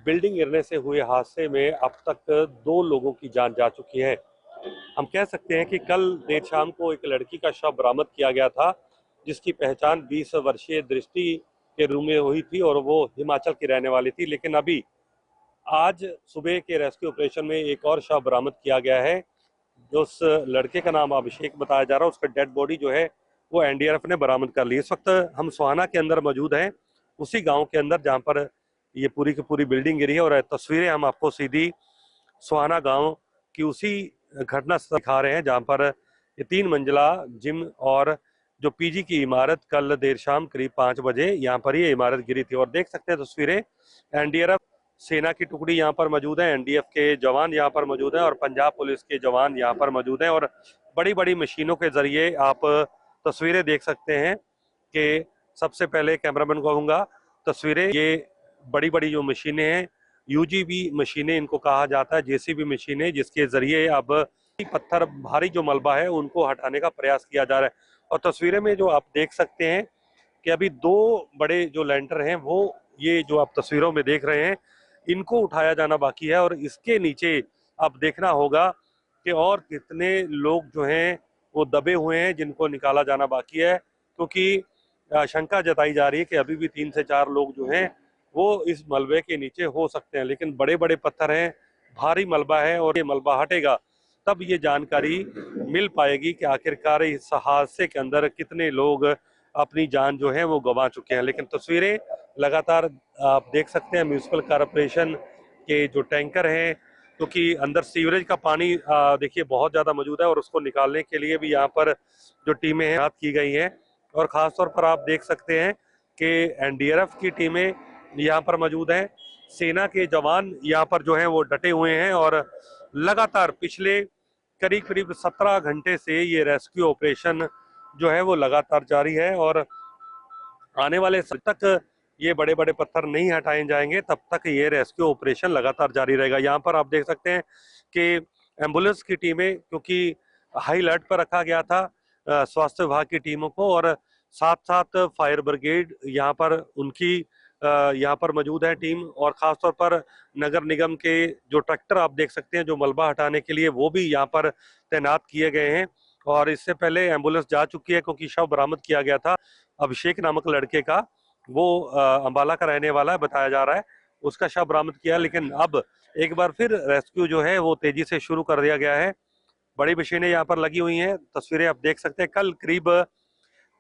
बिल्डिंग गिरने से हुए हादसे में अब तक 2 लोगों की जान जा चुकी है। हम कह सकते हैं कि कल देर शाम को एक लड़की का शव बरामद किया गया था जिसकी पहचान 20 वर्षीय दृष्टि के रूप में हुई थी और वो हिमाचल की रहने वाली थी। लेकिन अभी आज सुबह के रेस्क्यू ऑपरेशन में एक और शव बरामद किया गया है। जो उस लड़के का नाम अभिषेक बताया जा रहा है, उसका डेड बॉडी जो है वो NDRF ने बरामद कर ली। इस वक्त हम सुहाना के अंदर मौजूद हैं, उसी गाँव के अंदर जहाँ पर ये पूरी की पूरी बिल्डिंग गिरी है और तस्वीरें हम आपको सीधी सुहाना गांव की उसी घटना से दिखा रहे हैं जहां पर ये 3 मंजिला जिम और जो PG की इमारत कल देर शाम करीब 5 बजे यहाँ पर ये इमारत गिरी थी। और देख सकते हैं तस्वीरें, NDRF सेना की टुकड़ी यहाँ पर मौजूद है, NDF के जवान यहाँ पर मौजूद हैं और पंजाब पुलिस के जवान यहाँ पर मौजूद हैं और बड़ी बड़ी मशीनों के जरिए आप तस्वीरें देख सकते हैं कि सबसे पहले कैमरामैन को कहूँगा तस्वीरें, ये बड़ी बड़ी जो मशीनें हैं UGV मशीनें इनको कहा जाता है, JCB मशीनें, जिसके जरिए अब पत्थर भारी जो मलबा है उनको हटाने का प्रयास किया जा रहा है। और तस्वीरें में जो आप देख सकते हैं कि अभी 2 बड़े जो लैंटर हैं वो ये जो आप तस्वीरों में देख रहे हैं इनको उठाया जाना बाकी है और इसके नीचे अब देखना होगा कि और कितने लोग जो हैं वो दबे हुए हैं जिनको निकाला जाना बाकी है, क्योंकि आशंका जताई जा रही है कि अभी भी 3 से 4 लोग जो हैं वो इस मलबे के नीचे हो सकते हैं। लेकिन बड़े बड़े पत्थर हैं, भारी मलबा है और ये मलबा हटेगा तब ये जानकारी मिल पाएगी कि आखिरकार इस हादसे के अंदर कितने लोग अपनी जान जो है वो गंवा चुके हैं। लेकिन तस्वीरें लगातार आप देख सकते हैं, म्यूनिसिपल कॉरपोरेशन के जो टैंकर हैं, क्योंकि अंदर सीवरेज का पानी देखिए बहुत ज़्यादा मौजूद है और उसको निकालने के लिए भी यहाँ पर जो टीमें हैं की गई हैं। और ख़ास तौर पर आप देख सकते हैं कि NDRF की टीमें यहाँ पर मौजूद हैं, सेना के जवान यहाँ पर जो हैं वो डटे हुए हैं और लगातार पिछले करीब करीब 17 घंटे से ये रेस्क्यू ऑपरेशन जो है वो लगातार जारी है और आने वाले समय तक ये बड़े बड़े पत्थर नहीं हटाए जाएंगे तब तक ये रेस्क्यू ऑपरेशन लगातार जारी रहेगा। यहाँ पर आप देख सकते हैं कि एम्बुलेंस की टीमें, क्योंकि हाई अलर्ट पर रखा गया था स्वास्थ्य विभाग की टीमों को, और साथ साथ फायर ब्रिगेड यहाँ पर उनकी यहाँ पर मौजूद है टीम, और खासतौर पर नगर निगम के जो ट्रैक्टर आप देख सकते हैं जो मलबा हटाने के लिए वो भी यहाँ पर तैनात किए गए हैं। और इससे पहले एम्बुलेंस जा चुकी है क्योंकि शव बरामद किया गया था अभिषेक नामक लड़के का, वो अंबाला का रहने वाला है बताया जा रहा है, उसका शव बरामद किया। लेकिन अब एक बार फिर रेस्क्यू जो है वो तेजी से शुरू कर दिया गया है। बड़ी मशीनें यहाँ पर लगी हुई हैं, तस्वीरें आप देख सकते हैं। कल करीब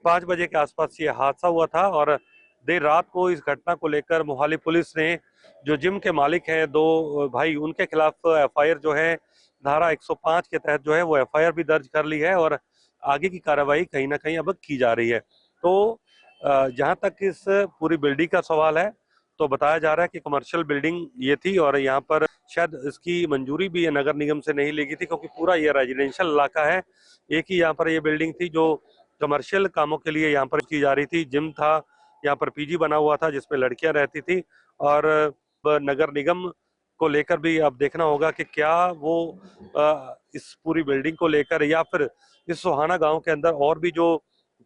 5 बजे के आसपास ये हादसा हुआ था और देर रात को इस घटना को लेकर मोहाली पुलिस ने जो जिम के मालिक हैं 2 भाई, उनके खिलाफ एफआईआर जो है धारा 105 के तहत जो है वो एफआईआर भी दर्ज कर ली है और आगे की कार्रवाई कहीं ना कहीं अब की जा रही है। तो जहां तक इस पूरी बिल्डिंग का सवाल है तो बताया जा रहा है कि कमर्शियल बिल्डिंग ये थी और यहाँ पर शायद इसकी मंजूरी भी नगर निगम से नहीं ली गई थी क्योंकि पूरा ये रेजिडेंशियल इलाका है। एक ही यहाँ पर ये बिल्डिंग थी जो कमर्शियल कामों के लिए यहाँ पर की जा रही थी। जिम था, यहाँ पर पीजी बना हुआ था जिसमें लड़कियां रहती थी। और नगर निगम को लेकर भी अब देखना होगा कि क्या वो इस पूरी बिल्डिंग को लेकर या फिर इस सोहाना गांव के अंदर और भी जो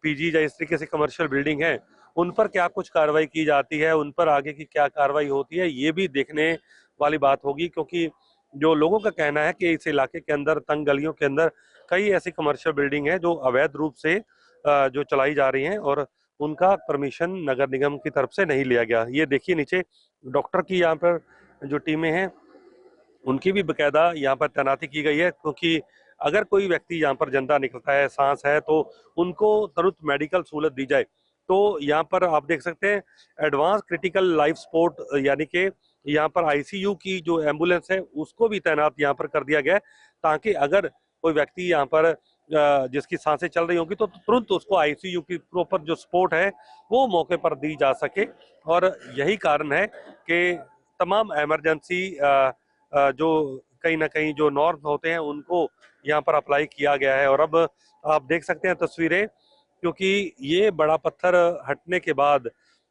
पीजी या इस तरीके से कमर्शियल बिल्डिंग है उन पर क्या कुछ कार्रवाई की जाती है, उन पर आगे की क्या कार्रवाई होती है, ये भी देखने वाली बात होगी। क्योंकि जो लोगों का कहना है कि इस इलाके के अंदर तंग गलियों के अंदर कई ऐसी कमर्शियल बिल्डिंग है जो अवैध रूप से जो चलाई जा रही हैं और उनका परमिशन नगर निगम की तरफ से नहीं लिया गया। ये देखिए नीचे डॉक्टर की यहाँ पर जो टीमें हैं उनकी भी बकायदा यहाँ पर तैनाती की गई है क्योंकि अगर कोई व्यक्ति यहाँ पर जिंदा निकलता है, सांस है, तो उनको तुरंत मेडिकल सहूलत दी जाए। तो यहाँ पर आप देख सकते हैं एडवांस क्रिटिकल लाइफ सपोर्ट यानी कि यहाँ पर आईसीयू की जो एम्बुलेंस है उसको भी तैनात यहाँ पर कर दिया गया है ताकि अगर कोई व्यक्ति यहाँ पर जिसकी सांसें चल रही होंगी तो तुरंत उसको आईसीयू की प्रॉपर जो सपोर्ट है वो मौके पर दी जा सके। और यही कारण है कि तमाम इमरजेंसी जो कहीं ना कहीं जो नॉर्म होते हैं उनको यहाँ पर अप्लाई किया गया है। और अब आप देख सकते हैं तस्वीरें, क्योंकि ये बड़ा पत्थर हटने के बाद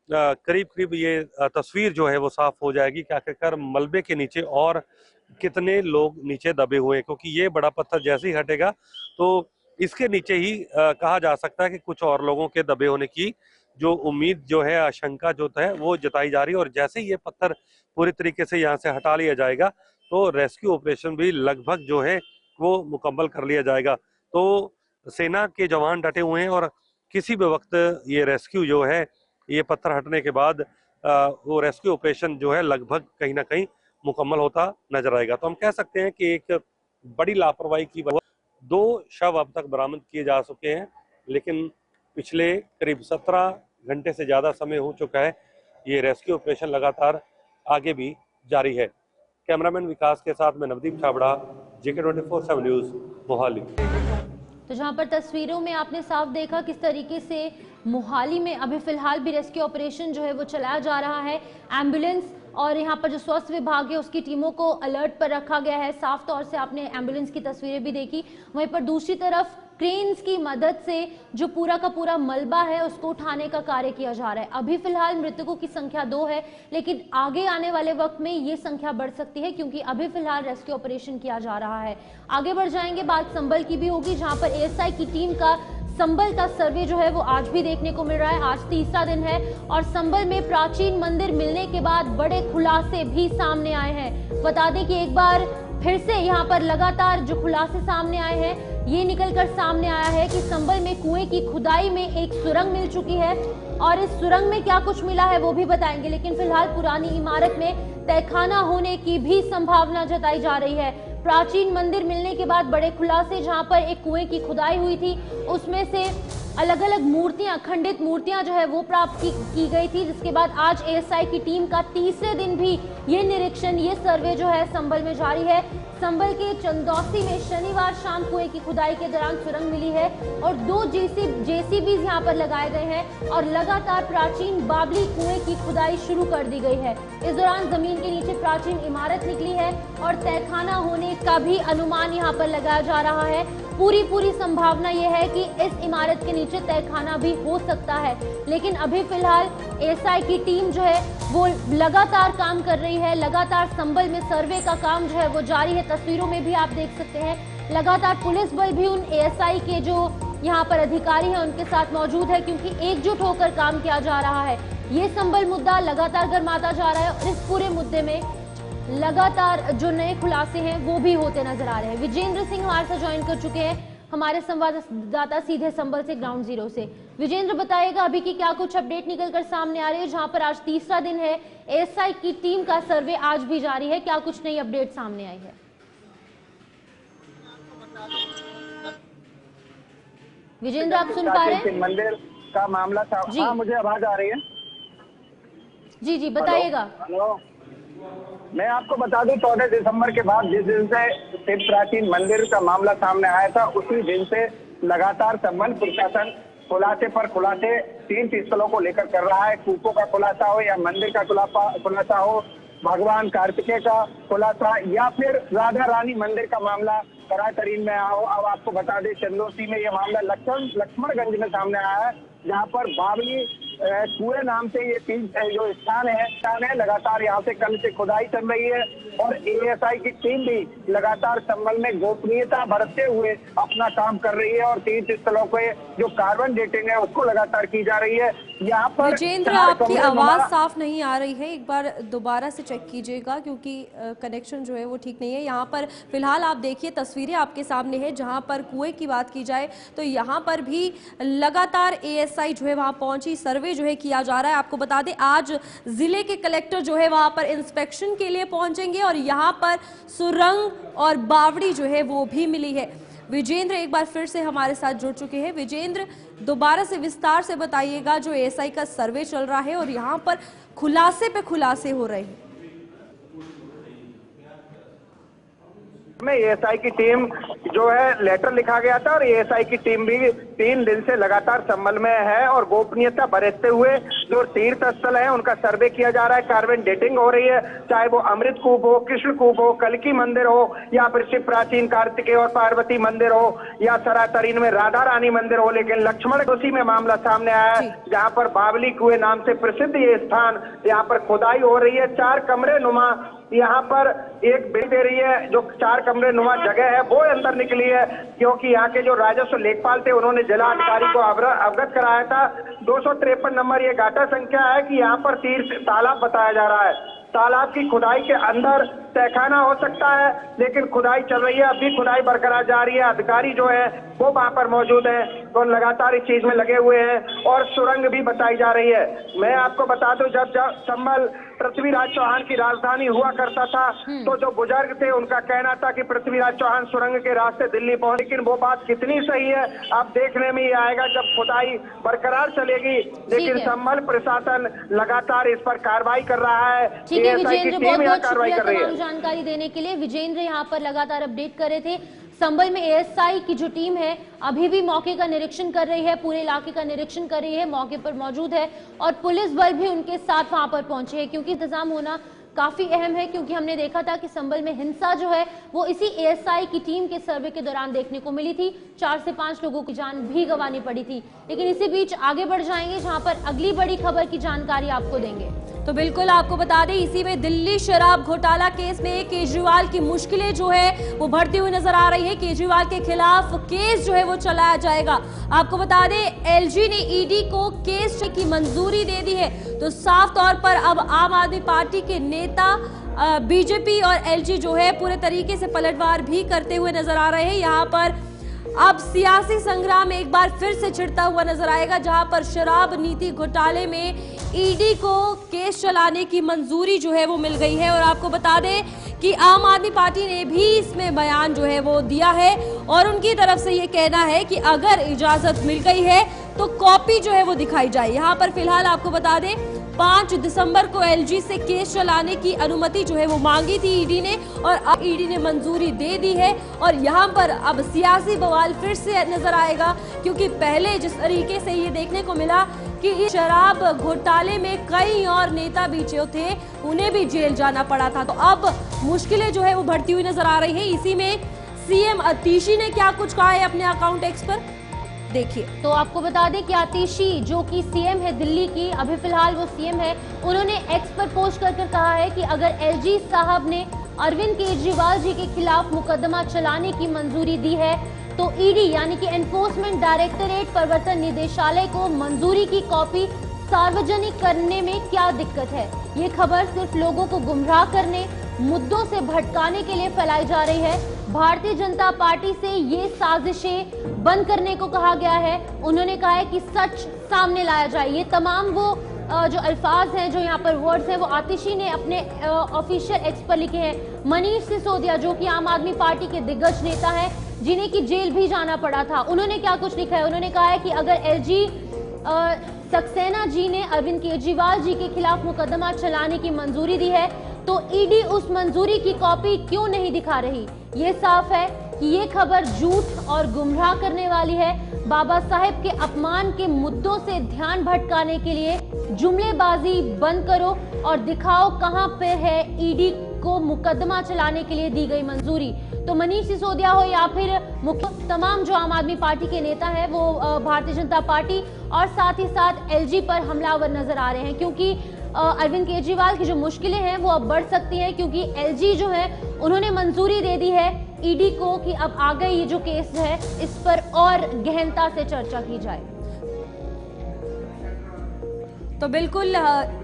करीब करीब ये तस्वीर जो है वो साफ हो जाएगी कि आखिरकार मलबे के नीचे और कितने लोग नीचे दबे हुए हैं। क्योंकि ये बड़ा पत्थर जैसे ही हटेगा तो इसके नीचे ही कहा जा सकता है कि कुछ और लोगों के दबे होने की जो उम्मीद जो है, आशंका जो है वो जताई जा रही है। और जैसे ही ये पत्थर पूरी तरीके से यहाँ से हटा लिया जाएगा तो रेस्क्यू ऑपरेशन भी लगभग जो है वो मुकम्मल कर लिया जाएगा। तो सेना के जवान डटे हुए हैं और किसी भी वक्त ये रेस्क्यू जो है ये पत्थर हटने के बाद वो रेस्क्यू ऑपरेशन जो है लगभग कहीं ना कहीं मुकम्मल होता नजर आएगा। तो हम कह सकते हैं कि एक बड़ी लापरवाही की वजह 2 शव अब तक बरामद किए जा चुके हैं, लेकिन पिछले करीब 17 घंटे से ज़्यादा समय हो चुका है। ये रेस्क्यू ऑपरेशन लगातार आगे भी जारी है। कैमरामैन विकास के साथ में नवदीप छाबड़ा, JK 24/7 न्यूज़, मोहाली। तो जहां पर तस्वीरों में आपने साफ देखा किस तरीके से मोहाली में अभी फिलहाल भी रेस्क्यू ऑपरेशन जो है वो चलाया जा रहा है। एम्बुलेंस और यहाँ पर जो स्वास्थ्य विभाग है उसकी टीमों को अलर्ट पर रखा गया है। साफ तौर से आपने एम्बुलेंस की तस्वीरें भी देखी। वहीं पर दूसरी तरफ क्रेन्स की मदद से जो पूरा का पूरा मलबा है उसको उठाने का कार्य किया जा रहा है। अभी फिलहाल मृतकों की संख्या 2 है, लेकिन आगे आने वाले वक्त में ये संख्या बढ़ सकती है क्योंकि अभी फिलहाल रेस्क्यू ऑपरेशन किया जा रहा है। आगे बढ़ जाएंगे, बात संबल की भी होगी जहां पर ASI की टीम का संबल का सर्वे जो है वो आज भी देखने को मिल रहा है। आज तीसरा दिन है और संबल में प्राचीन मंदिर मिलने के बाद बड़े खुलासे भी सामने आए हैं। बता दें कि एक बार फिर से यहाँ पर लगातार जो खुलासे सामने आए हैं ये निकलकर सामने आया है कि संबल में कुएं की खुदाई में एक सुरंग मिल चुकी है और इस सुरंग में क्या कुछ मिला है वो भी बताएंगे। लेकिन फिलहाल पुरानी इमारत में तहखाना होने की भी संभावना जताई जा रही है। प्राचीन मंदिर मिलने के बाद बड़े खुलासे, जहां पर एक कुएं की खुदाई हुई थी उसमें से अलग अलग मूर्तियां, खंडित मूर्तियां जो है वो प्राप्त की गई थी, जिसके बाद आज ASI की टीम का तीसरे दिन भी ये निरीक्षण, ये सर्वे जो है संबल में जारी है। संभल के चंदौसी में शनिवार शाम कुएं की खुदाई के दौरान सुरंग मिली है और 2 जेसीबीज यहां पर लगाए गए हैं और लगातार प्राचीन बाबली कुएं की खुदाई शुरू कर दी गई है। इस दौरान जमीन के नीचे प्राचीन इमारत निकली है और तहखाना होने का भी अनुमान यहां पर लगाया जा रहा है। पूरी संभावना यह है कि इस इमारत के नीचे तहखाना भी हो सकता है, लेकिन अभी फिलहाल एएसआई की टीम जो है वो लगातार काम कर रही है। लगातार संभल में सर्वे का काम जो है वो जारी है। तस्वीरों में भी आप देख सकते हैं लगातार पुलिस बल भी उन एएसआई के जो यहाँ पर अधिकारी हैं उनके साथ मौजूद है, क्योंकि एकजुट होकर काम किया जा रहा है। ये संभल मुद्दा लगातार गर्माता जा रहा है और इस पूरे मुद्दे में लगातार जो नए खुलासे हैं वो भी होते नजर आ रहे हैं। विजेंद्र सिंह हमारे साथ ज्वाइन कर चुके हैं, हमारे संवाददाता सीधे संभल से ग्राउंड जीरो से। विजेंद्र, बताइएगा अभी की क्या कुछ अपडेट निकलकर सामने आ रही है, जहां पर आज तीसरा दिन है, एएसआई की टीम का सर्वे आज भी जारी है, क्या कुछ नई अपडेट सामने आई है? विजेंद्र, आप सुन पा रहे हैं? मंदिर का मामला था। हाँ, मुझे आवाज आ रही है। जी बताइएगा। हेलो, मैं आपको बता दूं 14 दिसंबर के बाद जिस दिन से शिव प्राचीन मंदिर का मामला सामने आया था, उसी दिन से लगातार संबल प्रशासन खुलासे पर खुलासे 3 स्थलों को लेकर कर रहा है। कूपों का खुलासा हो या मंदिर का खुलासा हो, भगवान कार्तिकेय का खुलासा या फिर राधा रानी मंदिर का मामला करातरीन में आओ। अब आपको बता दें चंदौसी में यह मामला लक्ष्मणगंज में सामने आया है, जहाँ पर बावली कुएं नाम से ये 3 जो स्थान है लगातार यहाँ से कल से खुदाई चल रही है और एएसआई की टीम भी लगातार संभल में गोपनीयता बरतते हुए अपना काम कर रही है और 3 स्थलों पे जो कार्बन डेटिंग है उसको लगातार की जा रही है। यहाँ पर विजेंद्र, आपकी आवाज साफ नहीं आ रही है, एक बार दोबारा से चेक कीजिएगा क्योंकि कनेक्शन जो है वो ठीक नहीं है। यहाँ पर फिलहाल आप देखिए तस्वीरें आपके सामने है, जहाँ पर कुएं की बात की जाए तो यहाँ पर भी लगातार एएसआई जो है वहाँ पहुंची, सर्वे जो है किया जा रहा है। आपको बता दें आज जिले के कलेक्टर जो है वहां पर इंस्पेक्शन के लिए पहुंचेंगे और यहां पर सुरंग और बावड़ी जो है वो भी मिली है। विजेंद्र एक बार फिर से हमारे साथ जुड़ चुके हैं। विजेंद्र, दोबारा से विस्तार से बताइएगा जो एएसआई का सर्वे चल रहा है और यहां पर खुलासे पे खुलासे हो रहे हैं। में एएसआई की टीम जो है लेटर लिखा गया था और एएसआई की टीम भी 3 दिन से लगातार संभल में है और गोपनीयता बरतते हुए जो तीर्थ स्थल है उनका सर्वे किया जा रहा है। कार्बन डेटिंग हो रही है, चाहे वो अमृत कूप हो, कृष्ण कूप हो, कल्की मंदिर हो या फिर शिव प्राचीन कार्तिकेय और पार्वती मंदिर हो या सरातरीन में राधा रानी मंदिर हो। लेकिन लक्ष्मणगंज में मामला सामने आया है, जहाँ पर बावली कुएं नाम से प्रसिद्ध ये स्थान, यहाँ पर खुदाई हो रही है। 4 कमरे नुमा यहाँ पर एक बिल दे रही है, जो 4 कमरे नुमा जगह है वो अंदर निकली है, क्योंकि यहाँ के जो राजस्व लेखपाल थे उन्होंने जिला अधिकारी को अवगत कराया था। 253 नंबर ये गाटा संख्या है कि यहाँ पर तीर्थ तालाब बताया जा रहा है। तालाब की खुदाई के अंदर तहखाना हो सकता है, लेकिन खुदाई चल रही है, अभी खुदाई बरकरार जा रही है। अधिकारी जो है वो वहां पर मौजूद है, तो लगातार इस चीज में लगे हुए हैं और सुरंग भी बताई जा रही है। मैं आपको बता दूं जब संभल पृथ्वीराज चौहान की राजधानी हुआ करता था तो जो बुजुर्ग थे उनका कहना था कि पृथ्वीराज चौहान सुरंग के रास्ते दिल्ली पहुंचे, लेकिन वो बात कितनी सही है अब देखने में ही आएगा जब खुदाई बरकरार चलेगी। लेकिन संभल प्रशासन लगातार इस पर कार्रवाई कर रहा है। ठीक है विजेंद्र, बहुत-बहुत शुक्रिया तमाम जानकारी देने के लिए। विजेंद्र यहाँ पर लगातार अपडेट कर रहे थे। संभल में एएसआई की जो टीम है अभी भी मौके का निरीक्षण कर रही है, पूरे इलाके का निरीक्षण कर रही है, मौके पर मौजूद है और पुलिस बल भी उनके साथ वहां पर पहुंचे हैं, क्योंकि इंतजाम होना काफी अहम है। क्योंकि हमने देखा था कि संभल में हिंसा जो है वो इसी एएसआई की टीम के सर्वे के दौरान देखने को मिली थी। 4 से 5 लोगों की जान भी गंवानी पड़ी थी। लेकिन इसी बीच आगे बढ़ जाएंगे, जहां पर अगली बड़ी खबर की जानकारी आपको देंगे। तो बिल्कुल आपको बता दें इसी में दिल्ली शराब घोटाला केस में केजरीवाल की मुश्किलें जो है वो बढ़ती हुई नजर आ रही है। केजरीवाल के खिलाफ केस जो है वो चलाया जाएगा। आपको बता दें एलजी ने ईडी को केस की मंजूरी दे दी है, तो साफ तौर पर अब आम आदमी पार्टी के नेता बीजेपी और एलजी जो है पूरे तरीके से पलटवार भी करते हुए नजर आ रहे हैं। यहाँ पर अब सियासी संग्राम एक बार फिर से छिड़ता हुआ नजर आएगा, जहां पर शराब नीति घोटाले में ईडी को केस चलाने की मंजूरी जो है वो मिल गई है। और आपको बता दें कि आम आदमी पार्टी ने भी इसमें बयान जो है वो दिया है और उनकी तरफ से ये कहना है कि अगर इजाजत मिल गई है तो कॉपी जो है वो दिखाई जाए। यहाँ पर फिलहाल आपको बता दें 5 दिसंबर को एलजी से केस चलाने की अनुमति जो है वो मांगी थी ईडी ने, और अब ईडी ने मंजूरी दे दी है। और यहाँ पर अब सियासी बवाल फिर से नजर आएगा, क्योंकि पहले जिस तरीके से ये देखने को मिला कि इस शराब घोटाले में कई और नेता भी जो थे उन्हें भी जेल जाना पड़ा था, तो अब मुश्किलें जो है वो बढ़ती हुई नजर आ रही है। इसी में सीएम आतिशी ने क्या कुछ कहा है अपने अकाउंट एक्स पर, देखिए। तो आपको बता दें कि आतिशी जो कि सीएम है दिल्ली की, अभी फिलहाल वो सीएम है, उन्होंने एक्स पर पोस्ट कर कहा है कि अगर एलजी साहब ने अरविंद केजरीवाल जी के खिलाफ मुकदमा चलाने की मंजूरी दी है तो ईडी यानी कि एनफोर्समेंट डायरेक्टरेट प्रवर्तन निदेशालय को मंजूरी की कॉपी सार्वजनिक करने में क्या दिक्कत है। ये खबर सिर्फ लोगों को गुमराह करने, मुद्दों से भटकाने के लिए फैलाई जा रही है। भारतीय जनता पार्टी से ये साजिशें बंद करने को कहा गया है। उन्होंने कहा है कि सच सामने लाया जाए। ये तमाम वो जो अल्फाज हैं, जो यहाँ पर वर्ड्स हैं, वो आतिशी ने अपने ऑफिशियल एक्स पर लिखे हैं। मनीष सिसोदिया जो कि आम आदमी पार्टी के दिग्गज नेता हैं, जिन्हें की जेल भी जाना पड़ा था, उन्होंने क्या कुछ लिखा है। उन्होंने कहा है कि अगर एलजी सक्सेना जी ने अरविंद केजरीवाल जी के खिलाफ मुकदमा चलाने की मंजूरी दी है तो ईडी उस मंजूरी की कॉपी क्यों नहीं दिखा रही। ये साफ है कि ये खबर झूठ और गुमराह करने वाली है। बाबा साहेब के अपमान के मुद्दों से ध्यान भटकाने के लिए जुमलेबाजी बंद करो और दिखाओ कहां पे है ईडी को मुकदमा चलाने के लिए दी गई मंजूरी। तो मनीष सिसोदिया हो या फिर मुख्य तमाम जो आम आदमी पार्टी के नेता हैं वो भारतीय जनता पार्टी और साथ ही साथ एलजी पर हमलावर नजर आ रहे हैं, क्योंकि अरविंद केजरीवाल की जो मुश्किलें हैं वो अब बढ़ सकती हैं, क्योंकि एलजी जो है उन्होंने मंजूरी दे दी है ईडी को कि अब आगे ये जो केस है इस पर और गहनता से चर्चा की जाए। तो बिल्कुल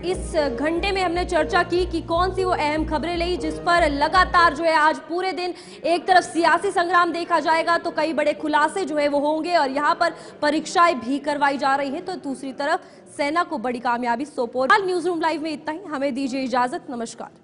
इस घंटे में हमने चर्चा की कि कौन सी वो अहम खबरें ली जिस पर लगातार जो है आज पूरे दिन एक तरफ सियासी संग्राम देखा जाएगा तो कई बड़े खुलासे जो है वो होंगे और यहाँ पर परीक्षाएं भी करवाई जा रही है, तो दूसरी तरफ सेना को बड़ी कामयाबी सोपोर। न्यूज़ रूम लाइव में इतना ही, हमें दीजिए इजाजत, नमस्कार।